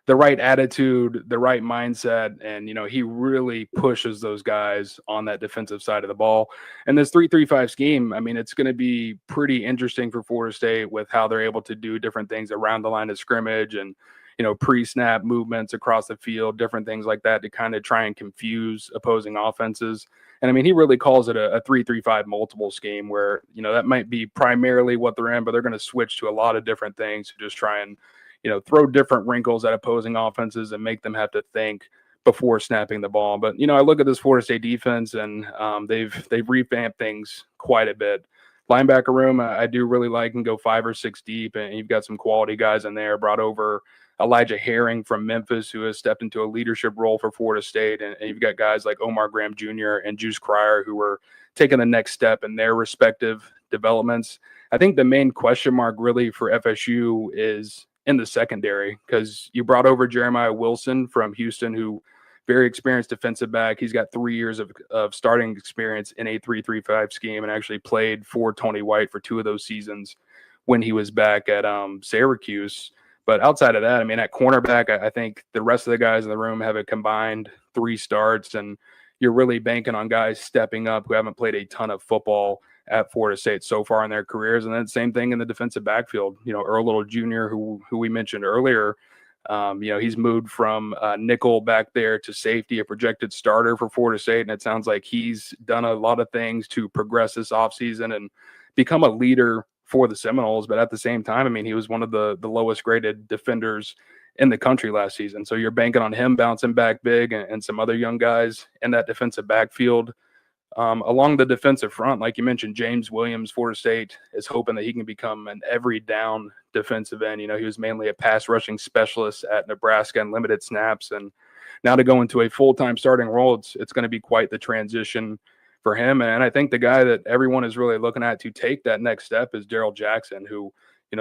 the right attitude, the right mindset, and he really pushes those guys on that defensive side of the ball. And this 3-3-5 scheme, I mean, it's going to be pretty interesting for Florida State with how they're able to do different things around the line of scrimmage and pre-snap movements across the field, different things like that to kind of try and confuse opposing offenses. And I mean, he really calls it a 3-3-5 multiple scheme where that might be primarily what they're in, but they're going to switch to a lot of different things to just try and throw different wrinkles at opposing offenses and make them have to think before snapping the ball. But, I look at this Florida State defense and they've revamped things quite a bit. Linebacker room, I do really like and go 5 or 6 deep, and you've got some quality guys in there. Brought over Elijah Herring from Memphis, who has stepped into a leadership role for Florida State. And you've got guys like Omar Graham Jr. and Juice Cryer, who are taking the next step in their respective developments. I think the main question mark really for FSU is in the secondary, because you brought over Jeremiah Wilson from Houston, who very experienced defensive back. He's got 3 years of starting experience in a 3-3-5 scheme and actually played for Tony White for 2 of those seasons when he was back at Syracuse. But outside of that, I mean, at cornerback, I think the rest of the guys in the room have a combined 3 starts, and you're really banking on guys stepping up who haven't played a ton of football at Florida State so far in their careers. And then same thing in the defensive backfield. Earl Little Jr., who we mentioned earlier, He's moved from nickel back there to safety, a projected starter for Florida State, and it sounds like he's done a lot of things to progress this offseason and become a leader for the Seminoles. But at the same time, I mean, he was one of the lowest graded defenders in the country last season. So you're banking on him bouncing back big and some other young guys in that defensive backfield. Along the defensive front, like you mentioned, James Williams, Florida State is hoping that he can become an every down defensive end. He was mainly a pass rushing specialist at Nebraska and limited snaps. And now to go into a full-time starting role, it's going to be quite the transition for him. And I think the guy that everyone is really looking at to take that next step is Darrell Jackson, who,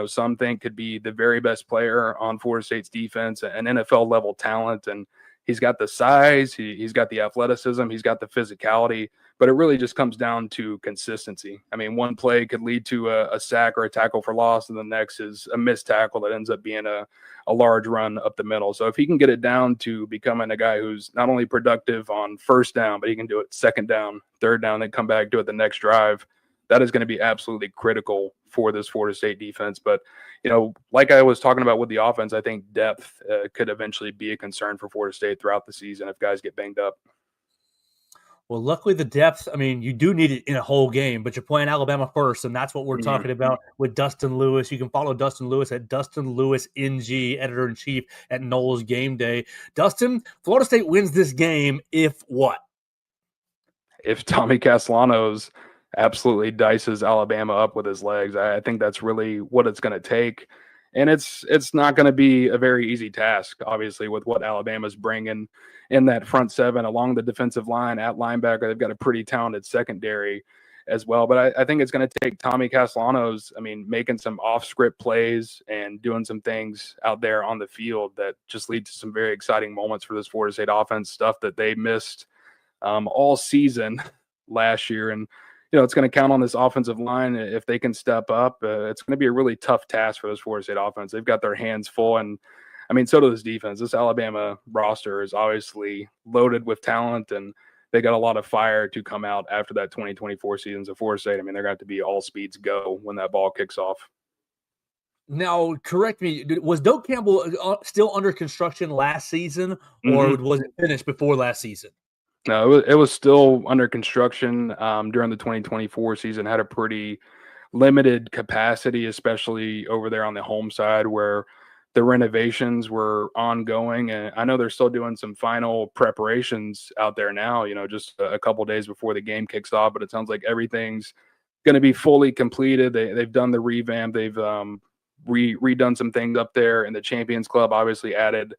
some think could be the very best player on Florida State's defense, an NFL level talent. And he's got the size, he's got the athleticism, he's got the physicality, but it really just comes down to consistency. I mean, one play could lead to a sack or a tackle for loss, and the next is a missed tackle that ends up being a large run up the middle. So if he can get it down to becoming a guy who's not only productive on first down, but he can do it second down, third down, then come back, do it the next drive, that is going to be absolutely critical for this Florida State defense. But, like I was talking about with the offense, I think depth could eventually be a concern for Florida State throughout the season if guys get banged up. Well, luckily the depth, I mean, you do need it in a whole game, but you're playing Alabama first, and that's what we're talking about with Dustin Lewis. You can follow Dustin Lewis at Dustin Lewis NG, editor-in-chief at NoleGameday. Dustin, Florida State wins this game if what? If Tommy Castellanos absolutely dices Alabama up with his legs. I think that's really what it's going to take. And it's not going to be a very easy task, obviously, with what Alabama's bringing in that front seven along the defensive line at linebacker. They've got a pretty talented secondary as well. But I think it's going to take Tommy Castellanos, making some off-script plays and doing some things out there on the field that just lead to some very exciting moments for this Florida State offense, stuff that they missed all season last year. And it's going to count on this offensive line. If they can step up, it's going to be a really tough task for this Florida State offense. They've got their hands full. And, so does this defense. This Alabama roster is obviously loaded with talent, and they got a lot of fire to come out after that 2024 season. So Florida State, they're going to have to be all speeds go when that ball kicks off. Now, correct me, was Doak Campbell still under construction last season, or was it finished before last season? No, it was still under construction during the 2024 season. Had a pretty limited capacity, especially over there on the home side where the renovations were ongoing. And I know they're still doing some final preparations out there now, just a couple days before the game kicks off. But it sounds like everything's going to be fully completed. They've done the revamp. They've redone some things up there. And the Champions Club obviously added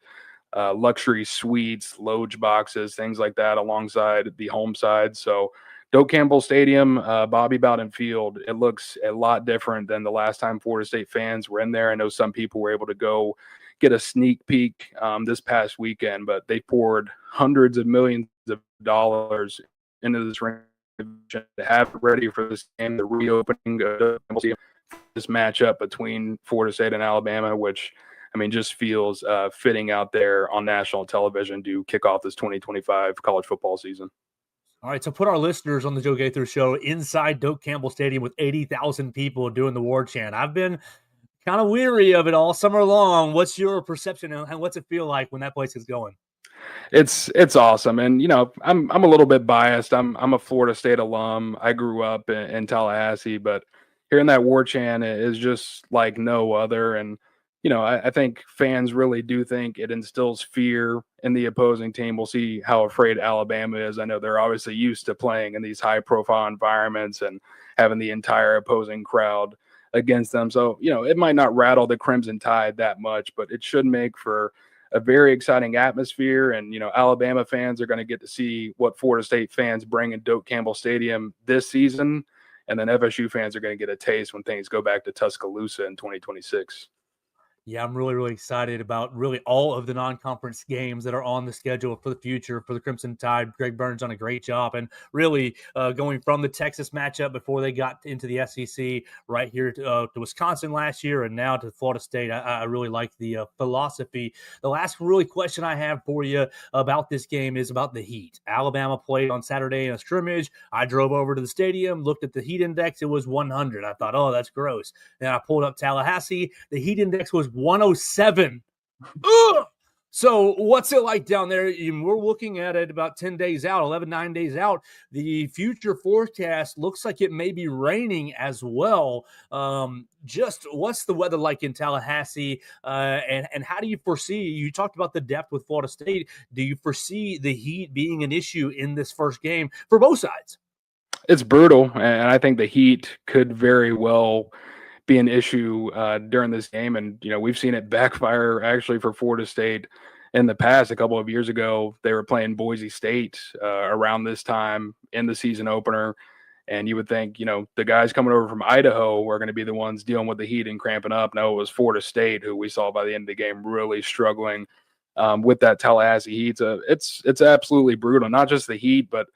luxury suites, loge boxes, things like that alongside the home side. So Doak Campbell Stadium, Bobby Bowden Field, it looks a lot different than the last time Florida State fans were in there. I know some people were able to go get a sneak peek this past weekend, but they poured hundreds of millions of dollars into this renovation to have it ready for this game, the reopening of this matchup between Florida State and Alabama, which just feels fitting out there on national television to kick off this 2025 college football season. All right, so put our listeners on the Joe Gaither Show inside Doak Campbell Stadium with 80,000 people doing the war chant. I've been kind of weary of it all summer long. What's your perception and what's it feel like when that place is going? It's awesome. And, I'm a little bit biased. I'm a Florida State alum. I grew up in Tallahassee, but hearing that war chant is just like no other. And, I think fans really do think it instills fear in the opposing team. We'll see how afraid Alabama is. I know they're obviously used to playing in these high-profile environments and having the entire opposing crowd against them. So, it might not rattle the Crimson Tide that much, but it should make for a very exciting atmosphere. And, Alabama fans are going to get to see what Florida State fans bring in Doak Campbell Stadium this season. And then FSU fans are going to get a taste when things go back to Tuscaloosa in 2026. Yeah, I'm really, really excited about really all of the non-conference games that are on the schedule for the future for the Crimson Tide. Greg Burns done a great job, and really going from the Texas matchup before they got into the SEC right here to Wisconsin last year and now to Florida State. I really like the philosophy. The last really question I have for you about this game is about the heat. Alabama played on Saturday in a scrimmage. I drove over to the stadium, looked at the heat index. It was 100. I thought, oh, that's gross. Then I pulled up Tallahassee. The heat index was 107 Ugh! So what's it like down there? We're looking at it about 10 days out, 9 days out. The future forecast looks like it may be raining as well. Just what's the weather like in Tallahassee? And how do you foresee, you talked about the depth with Florida State. Do you foresee the heat being an issue in this first game for both sides? It's brutal, and I think the heat could very well be an issue during this game. And, we've seen it backfire actually for Florida State in the past. A couple of years ago, they were playing Boise State around this time in the season opener. And you would think, the guys coming over from Idaho were going to be the ones dealing with the heat and cramping up. No, it was Florida State, who we saw by the end of the game really struggling with that Tallahassee heat. So it's absolutely brutal. Not just the heat, but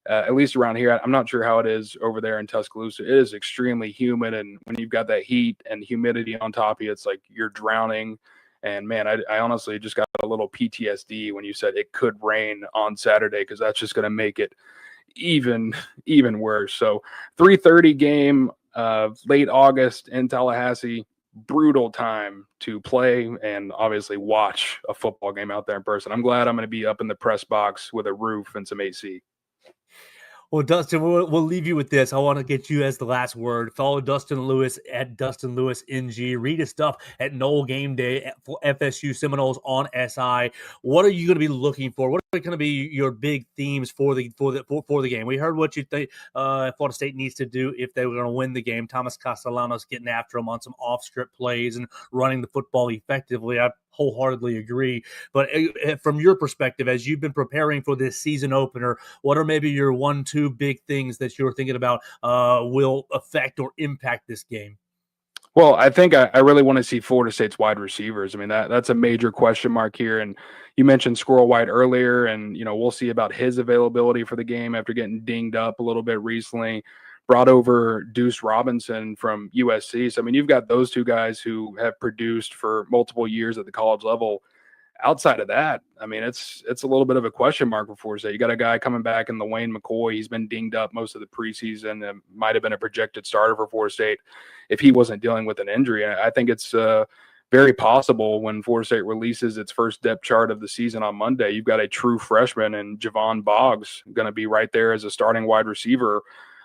at least around here, I'm not sure how it is over there in Tuscaloosa. It is extremely humid, and when you've got that heat and humidity on top of you, it's like you're drowning. And man, I honestly just got a little PTSD when you said it could rain on Saturday, because that's just going to make it even worse. So 3:30 game, late August in Tallahassee. Brutal time to play and obviously watch a football game out there in person. I'm glad I'm going to be up in the press box with a roof and some AC. Well, Dustin, we'll leave you with this. I want to get you as the last word. Follow Dustin Lewis at Dustin Lewis NG. Read his stuff at NoleGameday for FSU Seminoles on SI. What are you going to be looking for? What are going to be your big themes for the game? We heard what you think Florida State needs to do if they were going to win the game. Thomas Castellanos getting after them on some off-script plays and running the football effectively. I wholeheartedly agree. But from your perspective, as you've been preparing for this season opener, what are maybe your 1-2 big things that you're thinking about will affect or impact this game? Well, I think I really want to see Florida State's wide receivers. I mean, that's a major question mark here. And you mentioned Squirrel White earlier, and, we'll see about his availability for the game after getting dinged up a little bit recently. Brought over Deuce Robinson from USC. So, I mean, you've got those two guys who have produced for multiple years at the college level. Outside of that, I mean, it's a little bit of a question mark for Florida State. You got a guy coming back in the Wayne McCoy. He's been dinged up most of the preseason and might have been a projected starter for Florida State if he wasn't dealing with an injury. And I think it's very possible when Florida State releases its first depth chart of the season on Monday, you've got a true freshman and Javon Boggs going to be right there as a starting wide receiver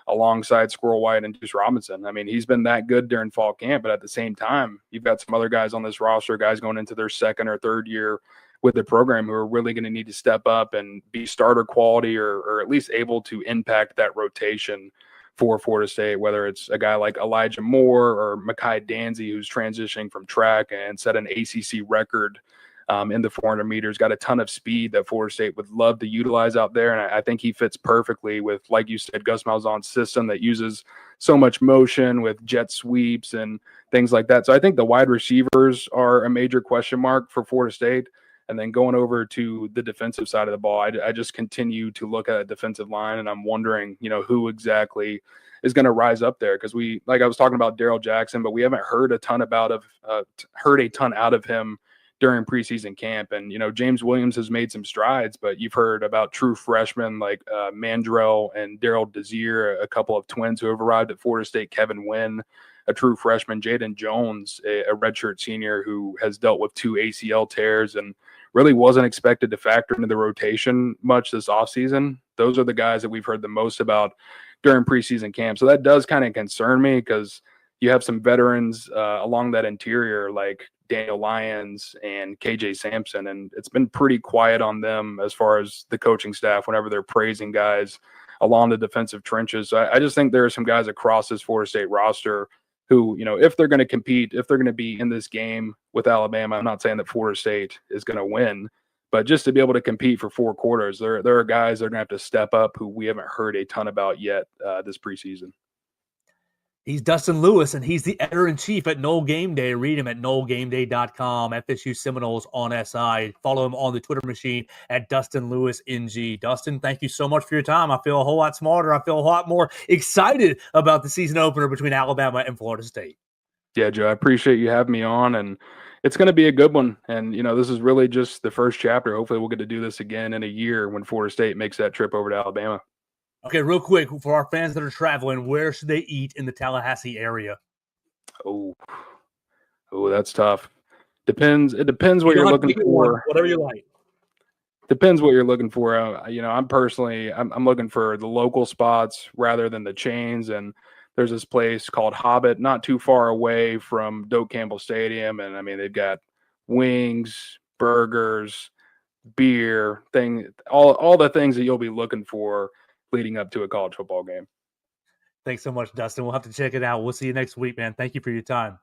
alongside Squirrel White and Deuce Robinson. I mean, he's been that good during fall camp, but at the same time, you've got some other guys on this roster, guys going into their second or third year with the program who are really going to need to step up and be starter quality or at least able to impact that rotation for Florida State, whether it's a guy like Elijah Moore or Mekhi Danzy, who's transitioning from track and set an ACC record in the 400 meters, got a ton of speed that Florida State would love to utilize out there. And I think he fits perfectly with, like you said, Gus Malzahn's system that uses so much motion with jet sweeps and things like that. So I think the wide receivers are a major question mark for Florida State. And then going over to the defensive side of the ball, I just continue to look at a defensive line, and I'm wondering, who exactly is going to rise up there. Because like I was talking about Darrell Jackson, but we haven't heard a ton out of him during preseason camp. And, James Williams has made some strides, but you've heard about true freshmen like Mandrell and Daryl Desir, a couple of twins who have arrived at Florida State, Kevin Wynn, a true freshman, Jaden Jones, a redshirt senior who has dealt with 2 ACL tears and really wasn't expected to factor into the rotation much this offseason. Those are the guys that we've heard the most about during preseason camp. So that does kind of concern me, because you have some veterans along that interior like Daniel Lyons and KJ Sampson, and it's been pretty quiet on them as far as the coaching staff whenever they're praising guys along the defensive trenches. So I just think there are some guys across this Florida State roster who, if they're going to compete, if they're going to be in this game with Alabama, I'm not saying that Florida State is going to win, but just to be able to compete for 4 quarters, there are guys that are going to have to step up who we haven't heard a ton about yet this preseason. He's Dustin Lewis, and he's the editor-in-chief at NoleGameday. Read him at NoleGameday.com, FSU Seminoles on SI. Follow him on the Twitter machine at Dustin Lewis NG. Dustin, thank you so much for your time. I feel a whole lot smarter. I feel a lot more excited about the season opener between Alabama and Florida State. Yeah, Joe, I appreciate you having me on, and it's going to be a good one. And, this is really just the first chapter. Hopefully we'll get to do this again in a year when Florida State makes that trip over to Alabama. Okay, real quick, for our fans that are traveling, where should they eat in the Tallahassee area? Oh, that's tough. Depends. It depends what You you're don't have to looking pick one, for. whatever you like. Depends what you're looking for. I'm personally, I'm looking for the local spots rather than the chains. And there's this place called Hobbit, not too far away from Doak Campbell Stadium. And I mean, they've got wings, burgers, beer, all the things that you'll be looking for leading up to a college football game. Thanks so much, Dustin. We'll have to check it out. We'll see you next week, man. Thank you for your time.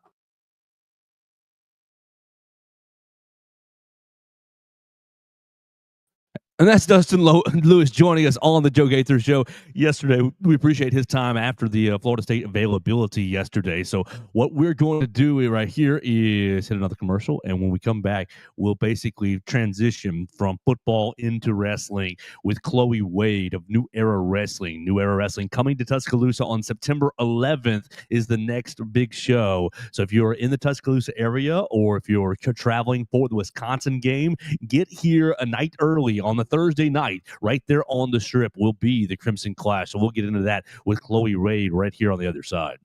And that's Dustin Lewis joining us on the Joe Gaither Show yesterday. We appreciate his time after the Florida State availability yesterday. So what we're going to do right here is hit another commercial. And when we come back, we'll basically transition from football into wrestling with Chloe Wade of New Era Wrestling. New Era Wrestling coming to Tuscaloosa on September 11th is the next big show. So if you're in the Tuscaloosa area or if you're traveling for the Wisconsin game, get here a night early on the Thursday night. Right there on the strip will be the Crimson Clash. So we'll get into that with Chloe Wade right here on the other side.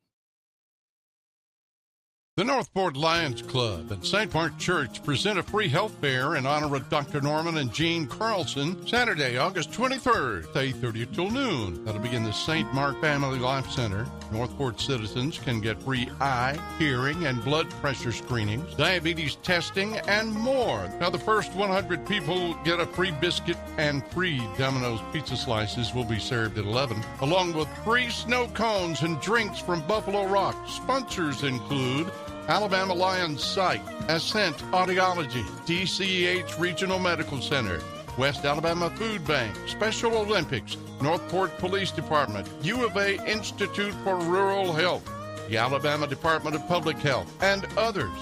The Northport Lions Club and St. Mark Church present a free health fair in honor of Dr. Norman and Jean Carlson, Saturday, August 23rd, 8:30 till noon. That'll be in the St. Mark Family Life Center. Northport citizens can get free eye, hearing, and blood pressure screenings, diabetes testing, and more. Now, the first 100 people get a free biscuit, and free Domino's pizza slices will be served at 11, along with free snow cones and drinks from Buffalo Rock. Sponsors include Alabama Lions Site, Ascent Audiology, DCH Regional Medical Center, West Alabama Food Bank, Special Olympics, Northport Police Department, U of A Institute for Rural Health, the Alabama Department of Public Health, and others.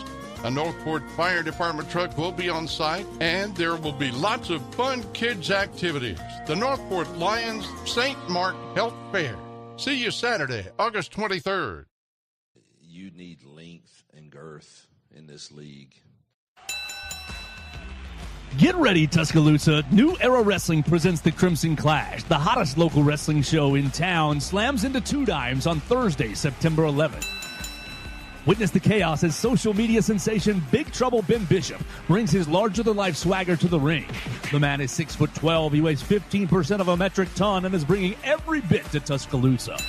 A Northport Fire Department truck will be on site, and there will be lots of fun kids' activities. The Northport Lions St. Mark Health Fair. See you Saturday, August 23rd. You need length and girth in this league. Get ready, Tuscaloosa. New Era Wrestling presents the Crimson Clash. The hottest local wrestling show in town slams into two dimes on Thursday, September 11th. Witness the chaos as social media sensation Big Trouble Ben Bishop brings his larger-than-life swagger to the ring. The man is 6'12". He weighs 15% of a metric ton and is bringing every bit to Tuscaloosa.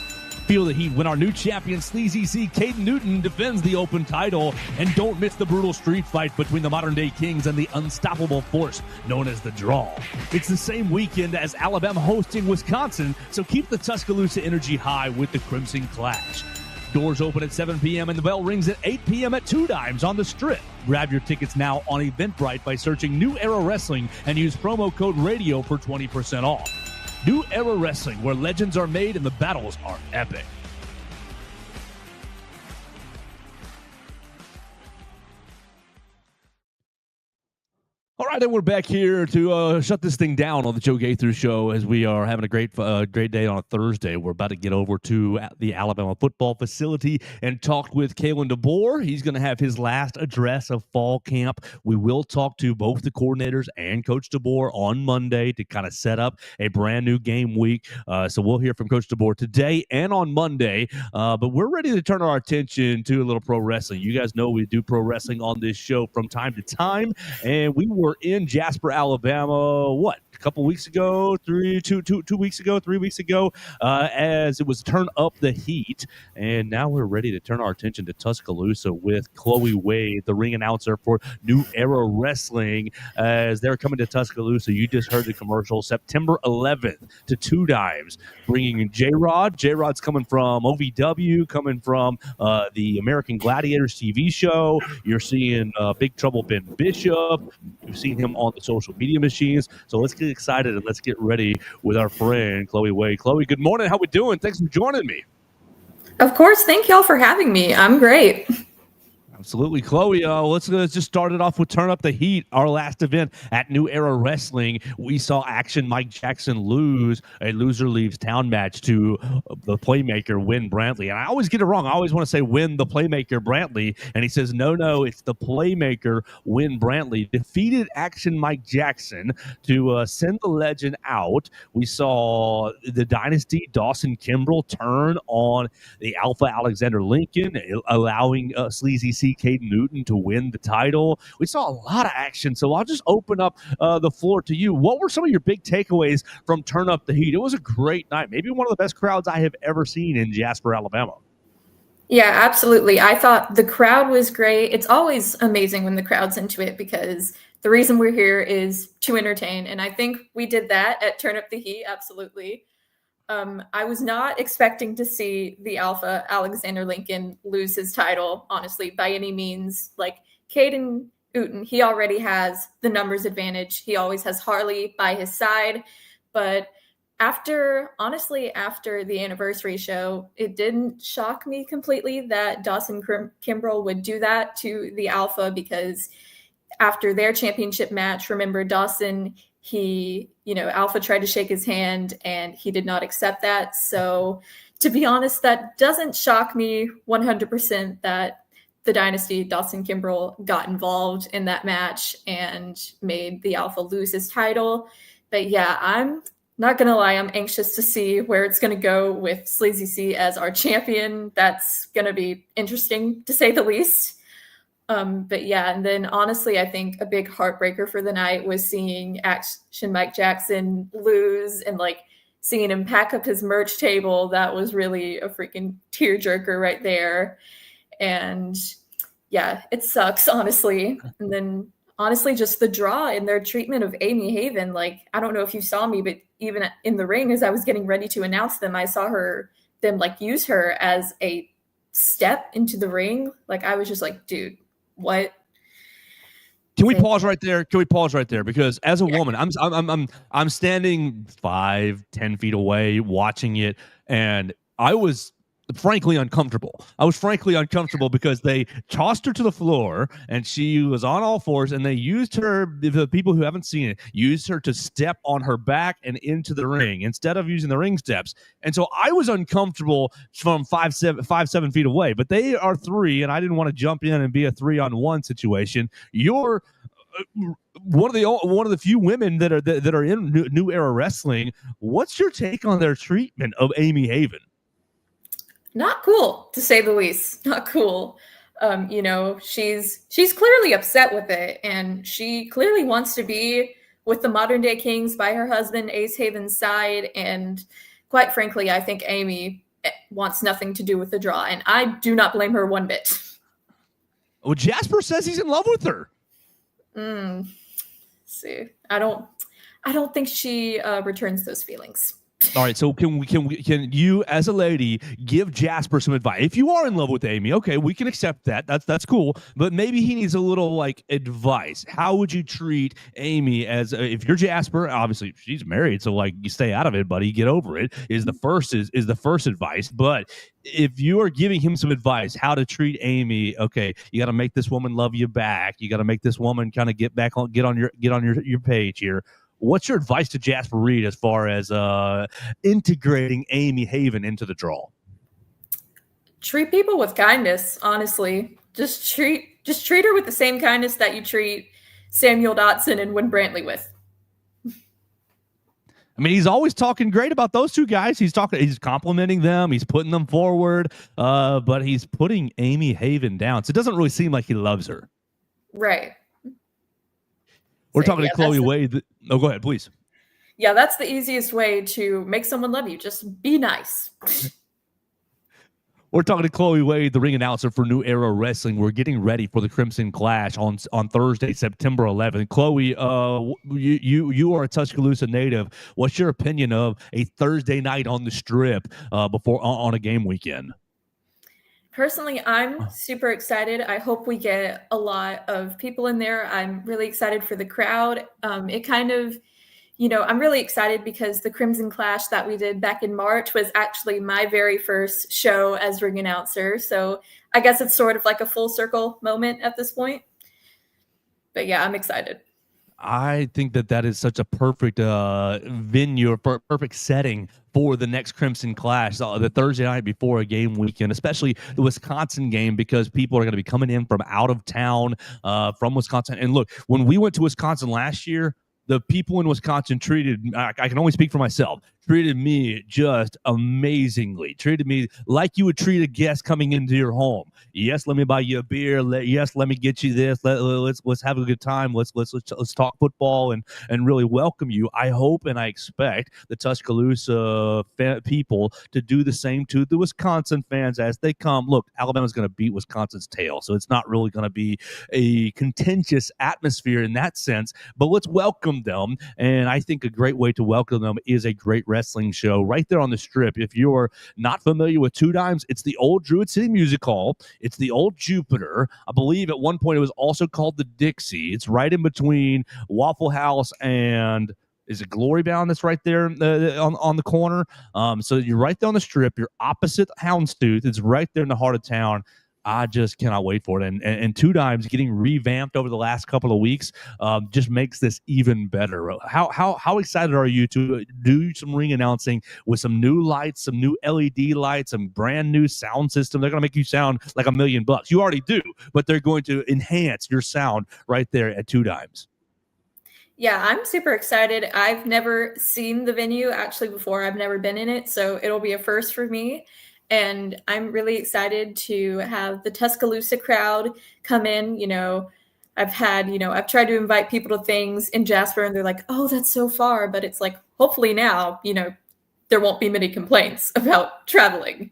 Feel the heat when our new champion Sleazy C. Caden Newton defends the open title. And don't miss the brutal street fight between the modern-day Kings and the unstoppable force known as the Draw. It's the same weekend as Alabama hosting Wisconsin, so keep the Tuscaloosa energy high with the Crimson Clash. Doors open at 7 p.m. and the bell rings at 8 p.m. at Two Dimes on the Strip. Grab your tickets now on Eventbrite by searching New Era Wrestling and use promo code RADIO for 20% off. New Era Wrestling, where legends are made and the battles are epic. All right, and we're back here to shut this thing down on the Joe Gaither Show as we are having a great day on a Thursday. We're about to get over to the Alabama football facility and talk with Kalen DeBoer. He's going to have his last address of fall camp. We will talk to both the coordinators and Coach DeBoer on Monday to kind of set up a brand new game week. So we'll hear from Coach DeBoer today and on Monday. But we're ready to turn our attention to a little pro wrestling. You guys know we do pro wrestling on this show from time to time, and we were in Jasper, Alabama, a couple weeks ago, 3 weeks ago, as it was Turn Up the Heat. And now we're ready to turn our attention to Tuscaloosa with Chloe Wade, the ring announcer for New Era Wrestling, as they're coming to Tuscaloosa. You just heard the commercial, September 11th to Two Dimes, bringing J-Rod. J-Rod's coming from OVW, coming from the American Gladiators TV show. You're seeing Big Trouble Ben Bishop. You've seen him on the social media machines. So let's get excited and let's get ready with our friend Chloe Wade. Chloe, good morning. How we doing? Thanks for joining me. Of course. Thank y'all for having me. I'm great. Absolutely. Chloe, let's just start it off with Turn Up the Heat, our last event at New Era Wrestling. We saw Action Mike Jackson lose a loser leaves town match to the Playmaker, Win Brantley. And I always get it wrong. I always want to say Win the Playmaker Brantley. And he says, no, it's the Playmaker, Win Brantley. Defeated Action Mike Jackson to send the legend out. We saw the Dynasty, Dawson Kimbrell, turn on the Alpha Alexander Lincoln, allowing Sleazy C. see Caden Newton to win the title. We saw a lot of action, so I'll just open up the floor to you. What were some of your big takeaways from Turn Up the Heat? It was a great night, maybe one of the best crowds I have ever seen in Jasper, Alabama. Yeah, absolutely. I thought the crowd was great. It's always amazing when the crowd's into it because the reason we're here is to entertain. And I think we did that at Turn Up the Heat. Absolutely. I was not expecting to see the Alpha Alexander Lincoln lose his title, honestly, by any means. Like Caden Newton, he already has the numbers advantage. He always has Harley by his side. But after the anniversary show, it didn't shock me completely that Dawson Kimbrell would do that to the Alpha, because after their championship match, remember Dawson, Alpha tried to shake his hand and he did not accept that. So to be honest, that doesn't shock me 100% that the Dynasty, Dawson Kimbrell, got involved in that match and made the Alpha lose his title. But yeah, I'm not going to lie, I'm anxious to see where it's going to go with Sleazy C as our champion. That's going to be interesting, to say the least. But yeah, and then honestly, I think a big heartbreaker for the night was seeing Action Mike Jackson lose and seeing him pack up his merch table. That was really a freaking tearjerker right there. And yeah, it sucks, honestly. And then honestly, just the draw and their treatment of Amy Haven. I don't know if you saw me, but even in the ring, as I was getting ready to announce them, I saw them use her as a step into the ring. I was just like, dude, what? Can we pause right there? Because as a woman, I'm standing 5-10 feet away watching it, and I was frankly uncomfortable. Because they tossed her to the floor and she was on all fours, and they used her, the people who haven't seen it, used her to step on her back and into the ring instead of using the ring steps. And so I was uncomfortable from 5-7 feet away, but they are 3, and I didn't want to jump in and be a 3-on-1 situation. You're one of the few women that are in New Era Wrestling. What's your take on their treatment of Amy Haven? Not cool, to say the least. Not cool. She's clearly upset with it, and she clearly wants to be with the modern day Kings by her husband Ace Haven's side. And quite frankly, I think Amy wants nothing to do with the draw, and I do not blame her one bit. Well, Jasper says he's in love with her. See, I don't think she returns those feelings. All right, so can you, as a lady, give Jasper some advice? If you are in love with Amy, okay, we can accept that. That's cool. But maybe he needs a little advice. How would you treat Amy if you're Jasper? Obviously, she's married, so you stay out of it, buddy. Get over it. Is the first advice. But if you are giving him some advice, how to treat Amy, okay, you got to make this woman love you back. You got to make this woman kind of get on your page here. What's your advice to Jasper Reed as far as integrating Amy Haven into the draw? Treat people with kindness, honestly. Just treat her with the same kindness that you treat Samuel Dotson and Win Brantley with. I mean, he's always talking great about those two guys. He's complimenting them. He's putting them forward, but he's putting Amy Haven down. So it doesn't really seem like he loves her. Right. We're talking to Chloe Wade. Oh, go ahead, please. Yeah, that's the easiest way to make someone love you. Just be nice. We're talking to Chloe Wade, the ring announcer for New Era Wrestling. We're getting ready for the Crimson Clash on Thursday, September 11th. Chloe, you are a Tuscaloosa native. What's your opinion of a Thursday night on the Strip on a game weekend? Personally, I'm super excited. I hope we get a lot of people in there. I'm really excited for the crowd. I'm really excited because the Crimson Clash that we did back in March was actually my very first show as ring announcer. So I guess it's sort of like a full circle moment at this point. But yeah, I'm excited. I think that is such a perfect venue, perfect setting for the next Crimson Clash, the Thursday night before a game weekend, especially the Wisconsin game, because people are going to be coming in from out of town, from Wisconsin. And look, when we went to Wisconsin last year, the people in Wisconsin I can only speak for myself, treated me just amazingly, treated me like you would treat a guest coming into your home. Yes, let me buy you a beer. Yes, let me get you this. Let's have a good time. Let's talk football and really welcome you. I hope and I expect the Tuscaloosa people to do the same to the Wisconsin fans as they come. Look, Alabama's going to beat Wisconsin's tail, so it's not really going to be a contentious atmosphere in that sense, but let's welcome them. And I think a great way to welcome them is a great wrestling show right there on the Strip. If you're not familiar with Two Dimes, it's the old Druid City Music Hall. It's the old Jupiter. I believe at one point it was also called the Dixie. It's right in between Waffle House and is it Glory Bound that's right there on the corner? So you're right there on the Strip. You're opposite Houndstooth. It's right there in the heart of town. I just cannot wait for it. And Two Dimes getting revamped over the last couple of weeks just makes this even better. How excited are you to do some ring announcing with some new lights, some new LED lights, some brand new sound system? They're going to make you sound like $1 million. You already do, but they're going to enhance your sound right there at Two Dimes. Yeah, I'm super excited. I've never seen the venue actually before. I've never been in it, so it'll be a first for me. And I'm really excited to have the Tuscaloosa crowd come in. I've tried to invite people to things in Jasper and they're like, oh, that's so far. But it's like, hopefully now, there won't be many complaints about traveling.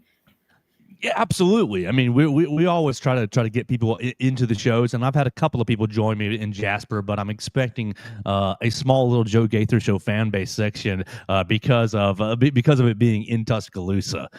Yeah, absolutely. I mean, we always try to get people into the shows, and I've had a couple of people join me in Jasper, but I'm expecting a small little Joe Gaither Show fan base section because of it being in Tuscaloosa.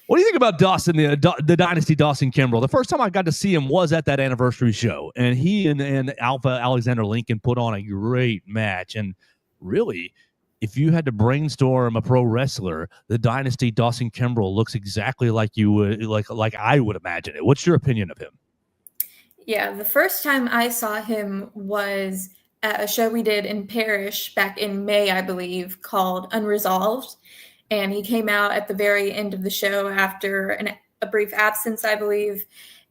What do you think about Dustin, the Dynasty Dustin Kimbrell? The first time I got to see him was at that anniversary show, and he and Alpha Alexander Lincoln put on a great match. And really, if you had to brainstorm a pro wrestler, the Dynasty Dustin Kimbrell looks exactly like you would like I would imagine it. What's your opinion of him? Yeah, the first time I saw him was at a show we did in Parrish back in May, I believe, called Unresolved. And he came out at the very end of the show after a brief absence, I believe.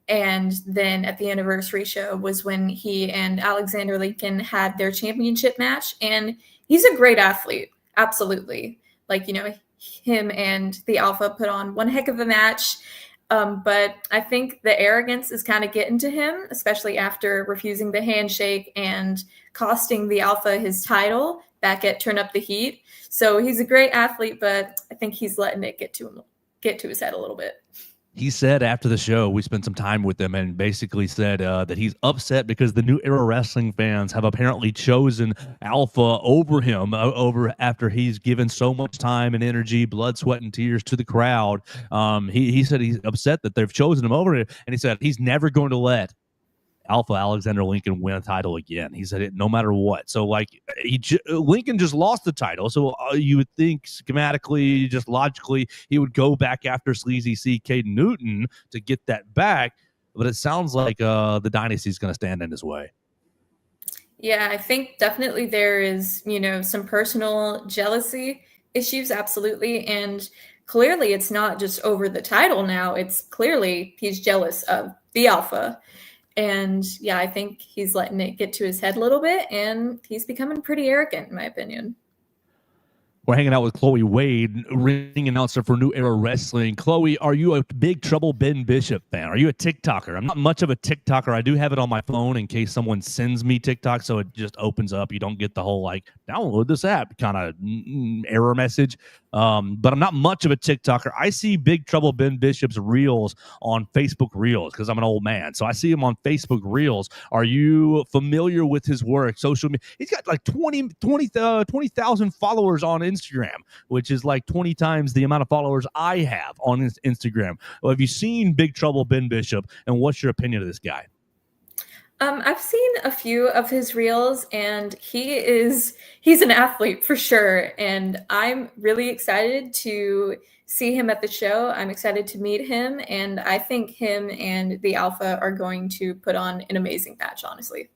And then at the anniversary show was when he and Alexander Lincoln had their championship match. And he's a great athlete. Absolutely. Him and the Alpha put on one heck of a match. But I think the arrogance is kind of getting to him, especially after refusing the handshake and costing the Alpha his title back at Turn Up the Heat. So he's a great athlete, but I think he's letting it get to his head a little bit. He said after the show, we spent some time with him and basically said that he's upset because the New Era Wrestling fans have apparently chosen Alpha over him after he's given so much time and energy, blood, sweat, and tears to the crowd. He said he's upset that they've chosen him over him, and he said he's never going to let Alpha Alexander Lincoln win a title again. He said it no matter what. So Lincoln just lost the title. So you would think schematically, just logically, he would go back after Sleazy C. Caden Newton to get that back. But it sounds like the dynasty is going to stand in his way. Yeah, I think definitely there is, some personal jealousy issues. Absolutely. And clearly it's not just over the title now. It's clearly he's jealous of the Alpha. And yeah, I think he's letting it get to his head a little bit, and he's becoming pretty arrogant, in my opinion. We're hanging out with Chloe Wade, ring announcer for New Era Wrestling. Chloe, are you a Big Trouble Ben Bishop fan? Are you a TikToker? I'm not much of a TikToker. I do have it on my phone in case someone sends me TikTok, so it just opens up. You don't get the whole, download this app kind of error message. But I'm not much of a TikToker. I see Big Trouble Ben Bishop's reels on Facebook Reels because I'm an old man. So I see him on Facebook Reels. Are you familiar with his work? Social media. He's got 20,000 followers on Instagram, which is 20 times the amount of followers I have on Instagram. Well, have you seen Big Trouble Ben Bishop, and what's your opinion of this guy? I've seen a few of his reels, and he's an athlete for sure. And I'm really excited to see him at the show. I'm excited to meet him, and I think him and the Alpha are going to put on an amazing match, honestly.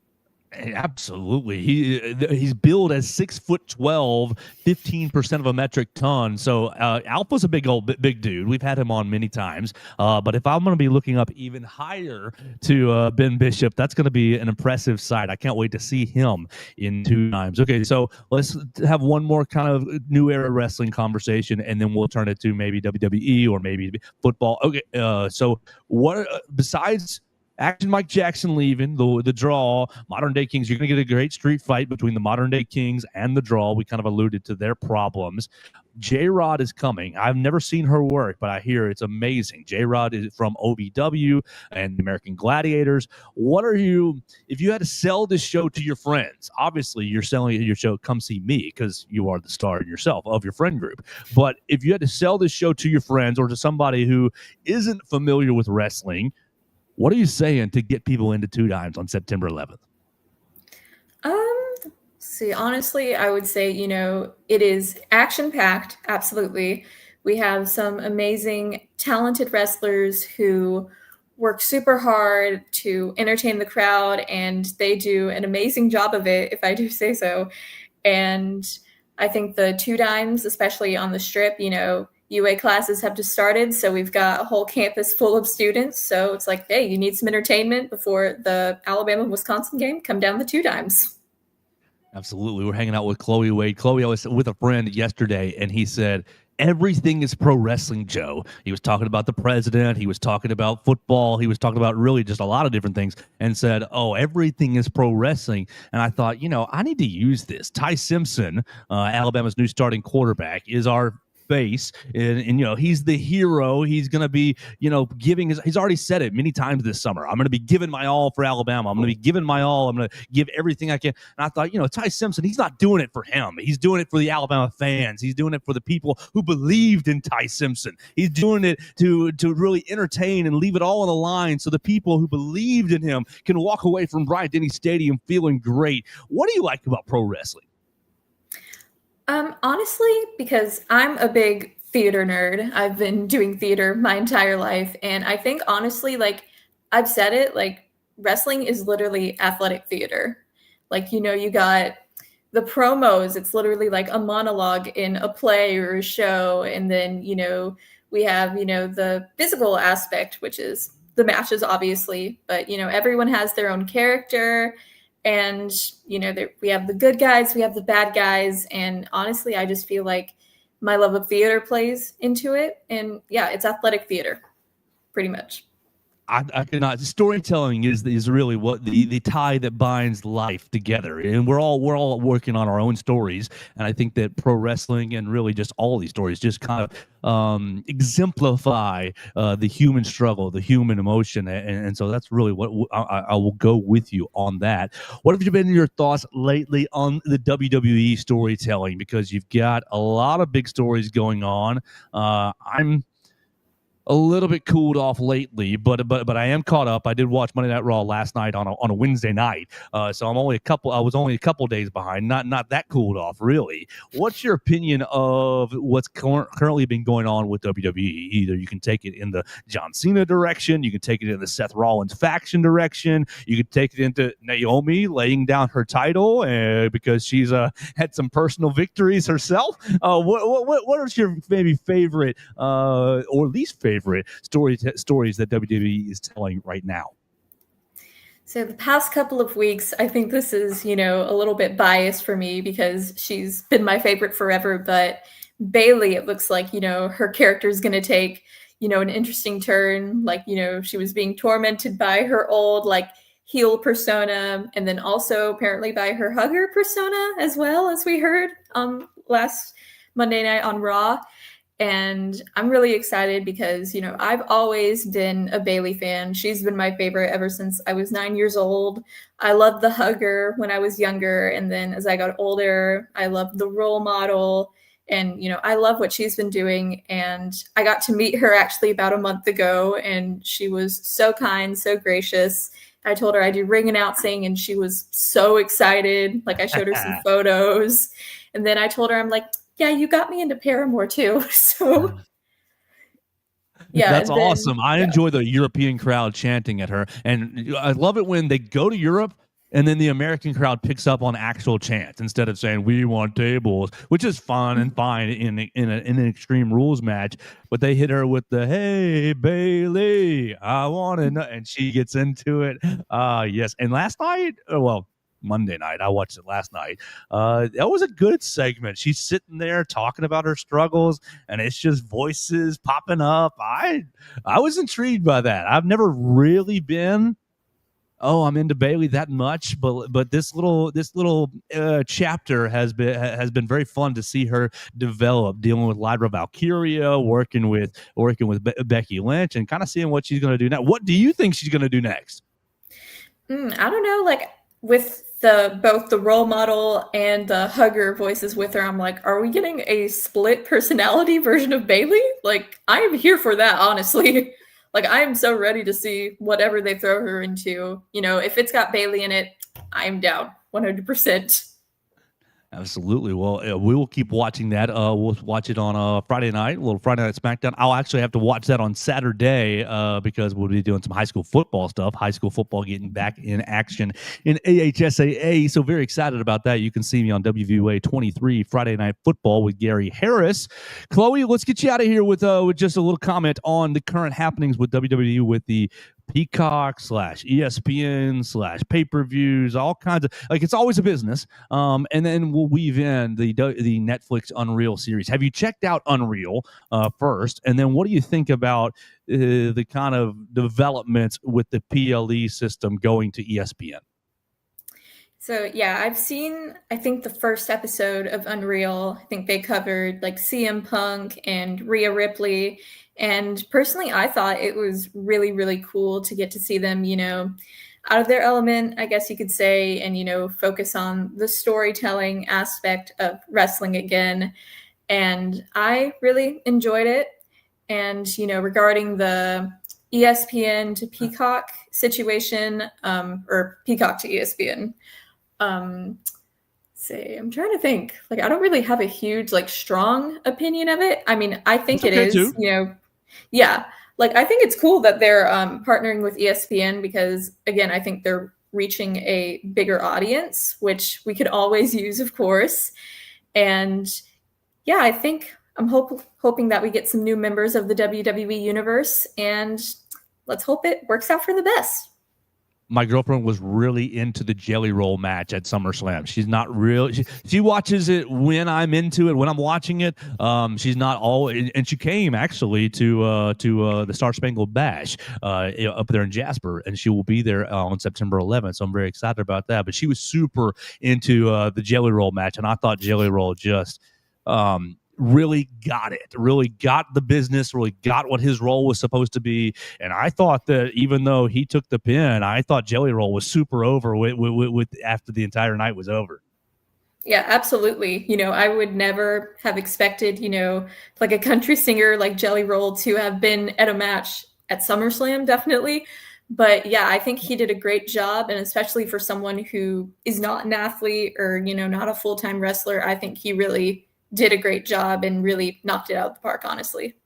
Absolutely. He's billed as 6'12", 15% of a metric ton. So Alpha's a big dude. We've had him on many times. But if I'm going to be looking up even higher to Ben Bishop, that's going to be an impressive sight. I can't wait to see him in 2 times. Okay, so let's have one more kind of new era wrestling conversation, and then we'll turn it to maybe WWE or maybe football. Okay, so what besides Action Mike Jackson leaving, the draw, Modern Day Kings, you're going to get a great street fight between the Modern Day Kings and the draw. We kind of alluded to their problems. J-Rod is coming. I've never seen her work, but I hear it's amazing. J-Rod is from OVW and the American Gladiators. If you had to sell this show to your friends, obviously you're selling your show, come see me, because you are the star yourself of your friend group. But if you had to sell this show to your friends or to somebody who isn't familiar with wrestling, what are you saying to get people into 2 Dimes on September 11th? See, honestly, I would say, it is action-packed, absolutely. We have some amazing, talented wrestlers who work super hard to entertain the crowd, and they do an amazing job of it, if I do say so. And I think the 2 Dimes, especially on the Strip, UA classes have just started, so we've got a whole campus full of students. So it's like, hey, you need some entertainment before the Alabama-Wisconsin game? Come down the 2 Dimes. Absolutely. We're hanging out with Chloe Wade. Chloe, I was with a friend yesterday, and he said, everything is pro wrestling, Joe. He was talking about the president. He was talking about football. He was talking about really just a lot of different things, and said, oh, everything is pro wrestling. And I thought, I need to use this. Ty Simpson, Alabama's new starting quarterback, is our face, and he's the hero. He's going to be he's already said it many times this summer, I'm going to be giving my all for Alabama. I'm going to be giving my all. I'm going to give everything I can. And I thought, Ty Simpson, he's not doing it for him. He's doing it for the Alabama fans. He's doing it for the people who believed in Ty Simpson. He's doing it to really entertain and leave it all on the line so the people who believed in him can walk away from Bryant-Denny Stadium feeling great. What do you like about pro wrestling? Honestly, because I'm a big theater nerd. I've been doing theater my entire life. And I think, honestly, I've said it, wrestling is literally athletic theater. You got the promos. It's literally like a monologue in a play or a show. And then, we have, the physical aspect, which is the matches, obviously. But, everyone has their own character. And, we have the good guys, we have the bad guys. And honestly, I just feel like my love of theater plays into it. And yeah, it's athletic theater, pretty much. I cannot. Storytelling is really what the tie that binds life together, and we're all working on our own stories. And I think that pro wrestling and really just all these stories just kind of exemplify the human struggle, the human emotion, and so that's really what I will go with you on that. What have been your thoughts lately on the WWE storytelling? Because you've got a lot of big stories going on. I'm a little bit cooled off lately, but I am caught up. I did watch Monday Night Raw last night on a Wednesday night, so I was only a couple days behind. Not that cooled off, really. What's your opinion of what's currently been going on with WWE? Either you can take it in the John Cena direction, you can take it in the Seth Rollins faction direction, you can take it into Naomi laying down her title because she's had some personal victories herself. What are your maybe favorite or least favorite stories that WWE is telling right now? So the past couple of weeks, I think this is, a little bit biased for me because she's been my favorite forever. But Bayley, it looks like, her character is going to take, an interesting turn. She was being tormented by her old, heel persona, and then also apparently by her hugger persona as well, as we heard last Monday night on Raw. And I'm really excited because, I've always been a Bayley fan. She's been my favorite ever since I was 9 years old. I loved the hugger when I was younger. And then as I got older, I loved the role model. And, I love what she's been doing. And I got to meet her actually about a month ago. And she was so kind, so gracious. I told her I do ring announcing, and she was so excited. I showed her some photos. And then I told her, I'm like, yeah, you got me into Paramore too. So yeah, that's awesome. I enjoy the European crowd chanting at her, and I love it when they go to Europe and then the American crowd picks up on actual chants instead of saying "we want tables," which is fun and fine in an Extreme Rules match. But they hit her with the "Hey Bailey, I want to know," and she gets into it. Yes, and last night, Monday night, I watched it last night. That was a good segment. She's sitting there talking about her struggles, and it's just voices popping up. I was intrigued by that. I've never really been. Oh, I'm into Bailey that much, but this little chapter has been very fun to see her develop, dealing with Lyra Valkyria, working with Becky Lynch, and kind of seeing what she's going to do now. What do you think she's going to do next? I don't know, like with both the role model and the hugger voices with her, I'm like, are we getting a split personality version of Bailey? Like, I am here for that, honestly. Like, I am so ready to see whatever they throw her into. You know, if it's got Bailey in it, I'm down 100%. Absolutely. Well, we will keep watching that. We'll watch it on Friday night, a little Friday Night SmackDown. I'll actually have to watch that on Saturday because we'll be doing some high school football stuff. High school football getting back in action in AHSAA. So very excited about that. You can see me on WVUA 23 Friday Night Football with Gary Harris. Chloe, let's get you out of here with just a little comment on the current happenings with WWE with the Peacock / ESPN / pay-per-views, all kinds of, like, it's always a business. And then we'll weave in the Netflix Unreal series. Have you checked out Unreal first? And then what do you think about the kind of developments with the PLE system going to ESPN? So yeah, I've seen, I think, the first episode of Unreal. I think they covered like CM Punk and Rhea Ripley. And personally, I thought it was really, really cool to get to see them, you know, out of their element, I guess you could say, and, you know, focus on the storytelling aspect of wrestling again. And I really enjoyed it. And, you know, regarding the ESPN to Peacock situation, or Peacock to ESPN, I'm trying to think. Like, I don't really have a huge, like, strong opinion of it. I mean, I think it is, you know, yeah. Like, I think it's cool that they're partnering with ESPN because, again, I think they're reaching a bigger audience, which we could always use, of course. And yeah, I think I'm hoping that we get some new members of the WWE universe, and let's hope it works out for the best. My girlfriend was really into the Jelly Roll match at SummerSlam. She's not real. She watches it when I'm into it, when I'm watching it. She's not all, and she came actually to the Star Spangled Bash up there in Jasper, and she will be there on September 11th. So I'm very excited about that. But she was super into the Jelly Roll match, and I thought Jelly Roll just really got it, really got the business, really got what his role was supposed to be. And I thought that even though he took the pin, I thought Jelly Roll was super over with after the entire night was over. Yeah, absolutely. You know, I would never have expected, you know, like a country singer like Jelly Roll to have been at a match at SummerSlam, definitely. But yeah, I think he did a great job. And especially for someone who is not an athlete or, you know, not a full-time wrestler, I think he really did a great job and really knocked it out of the park, honestly.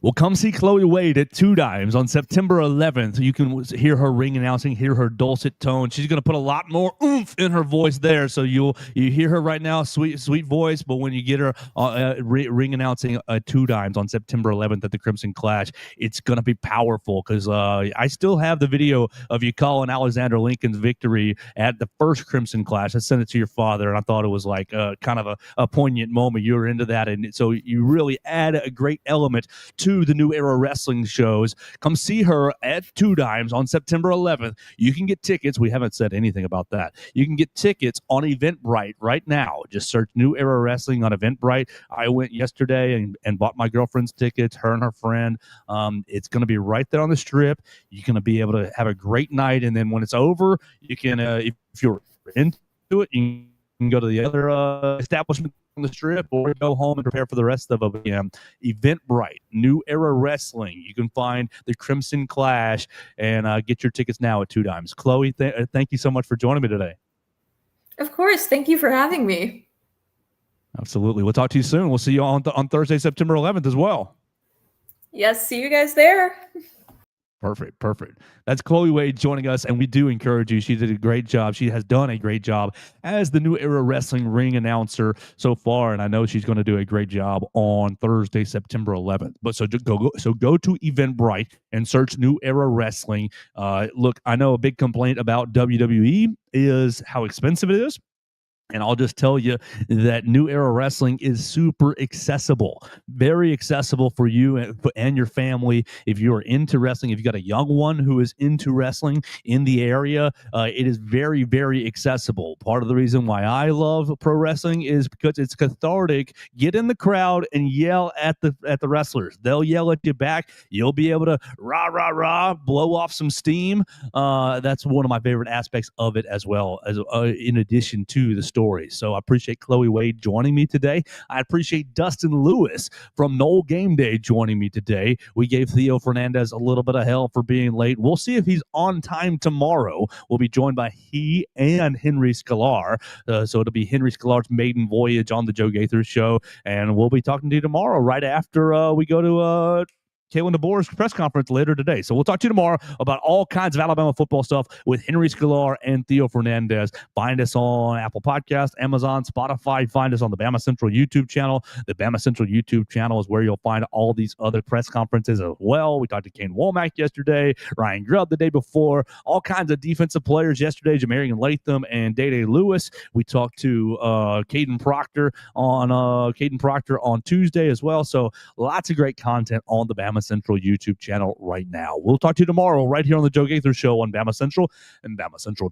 Well, come see Chloe Wade at 2 Dimes on September 11th. You can hear her ring announcing, hear her dulcet tone. She's going to put a lot more oomph in her voice there. So you hear her right now, sweet voice. But when you get her ring announcing at 2 Dimes on September 11th at the Crimson Clash, it's going to be powerful because I still have the video of you calling Alexander Lincoln's victory at the first Crimson Clash. I sent it to your father, and I thought it was like kind of a poignant moment. You were into that, and so you really add a great element to the New Era Wrestling shows. Come see her at 2 Dimes on September 11th. You can get tickets. We haven't said anything about that. You can get tickets on Eventbrite right now. Just search New Era Wrestling on Eventbrite. I went yesterday and bought my girlfriend's tickets, her and her friend. It's going to be right there on the strip. You're going to be able to have a great night, and then when it's over, you can, if you're into it, you can go to the other establishment on the strip or go home and prepare for the rest of them. Eventbrite, New Era Wrestling. You can find the Crimson Clash and get your tickets now at 2 Dimes. Chloe, thank you so much for joining me today. Of course. Thank you for having me. Absolutely. We'll talk to you soon. We'll see you on Thursday, September 11th as well. Yes. See you guys there. Perfect. That's Chloe Wade joining us, and we do encourage you. She did a great job. She has done a great job as the New Era Wrestling ring announcer so far, and I know she's going to do a great job on Thursday, September 11th. But so go to Eventbrite and search New Era Wrestling. Look, I know a big complaint about WWE is how expensive it is. And I'll just tell you that New Era Wrestling is super accessible, very accessible for you and your family. If you are into wrestling, if you've got a young one who is into wrestling in the area, it is very, very accessible. Part of the reason why I love pro wrestling is because it's cathartic. Get in the crowd and yell at the wrestlers. They'll yell at you back. You'll be able to rah, rah, rah, blow off some steam. That's one of my favorite aspects of it, as well as in addition to the story. So I appreciate Chloe Wade joining me today. I appreciate Dustin Lewis from NoleGameday joining me today. We gave Theo Fernandez a little bit of hell for being late. We'll see if he's on time tomorrow. We'll be joined by he and Henry Sklar. So it'll be Henry Sklar's maiden voyage on the Joe Gaither show. And we'll be talking to you tomorrow right after we go to Kalen DeBoer's press conference later today. So we'll talk to you tomorrow about all kinds of Alabama football stuff with Henry Sklar and Theo Fernandez. Find us on Apple Podcasts, Amazon, Spotify. Find us on the BamaCentral YouTube channel. The BamaCentral YouTube channel is where you'll find all these other press conferences as well. We talked to Kane Womack yesterday, Ryan Grubb the day before, all kinds of defensive players yesterday, Jamarian Latham and Day-Day Lewis. We talked to Caden Proctor on Tuesday as well. So lots of great content on the BamaCentral YouTube channel right now. We'll talk to you tomorrow right here on the Joe Gaither Show on BamaCentral and BamaCentral.com.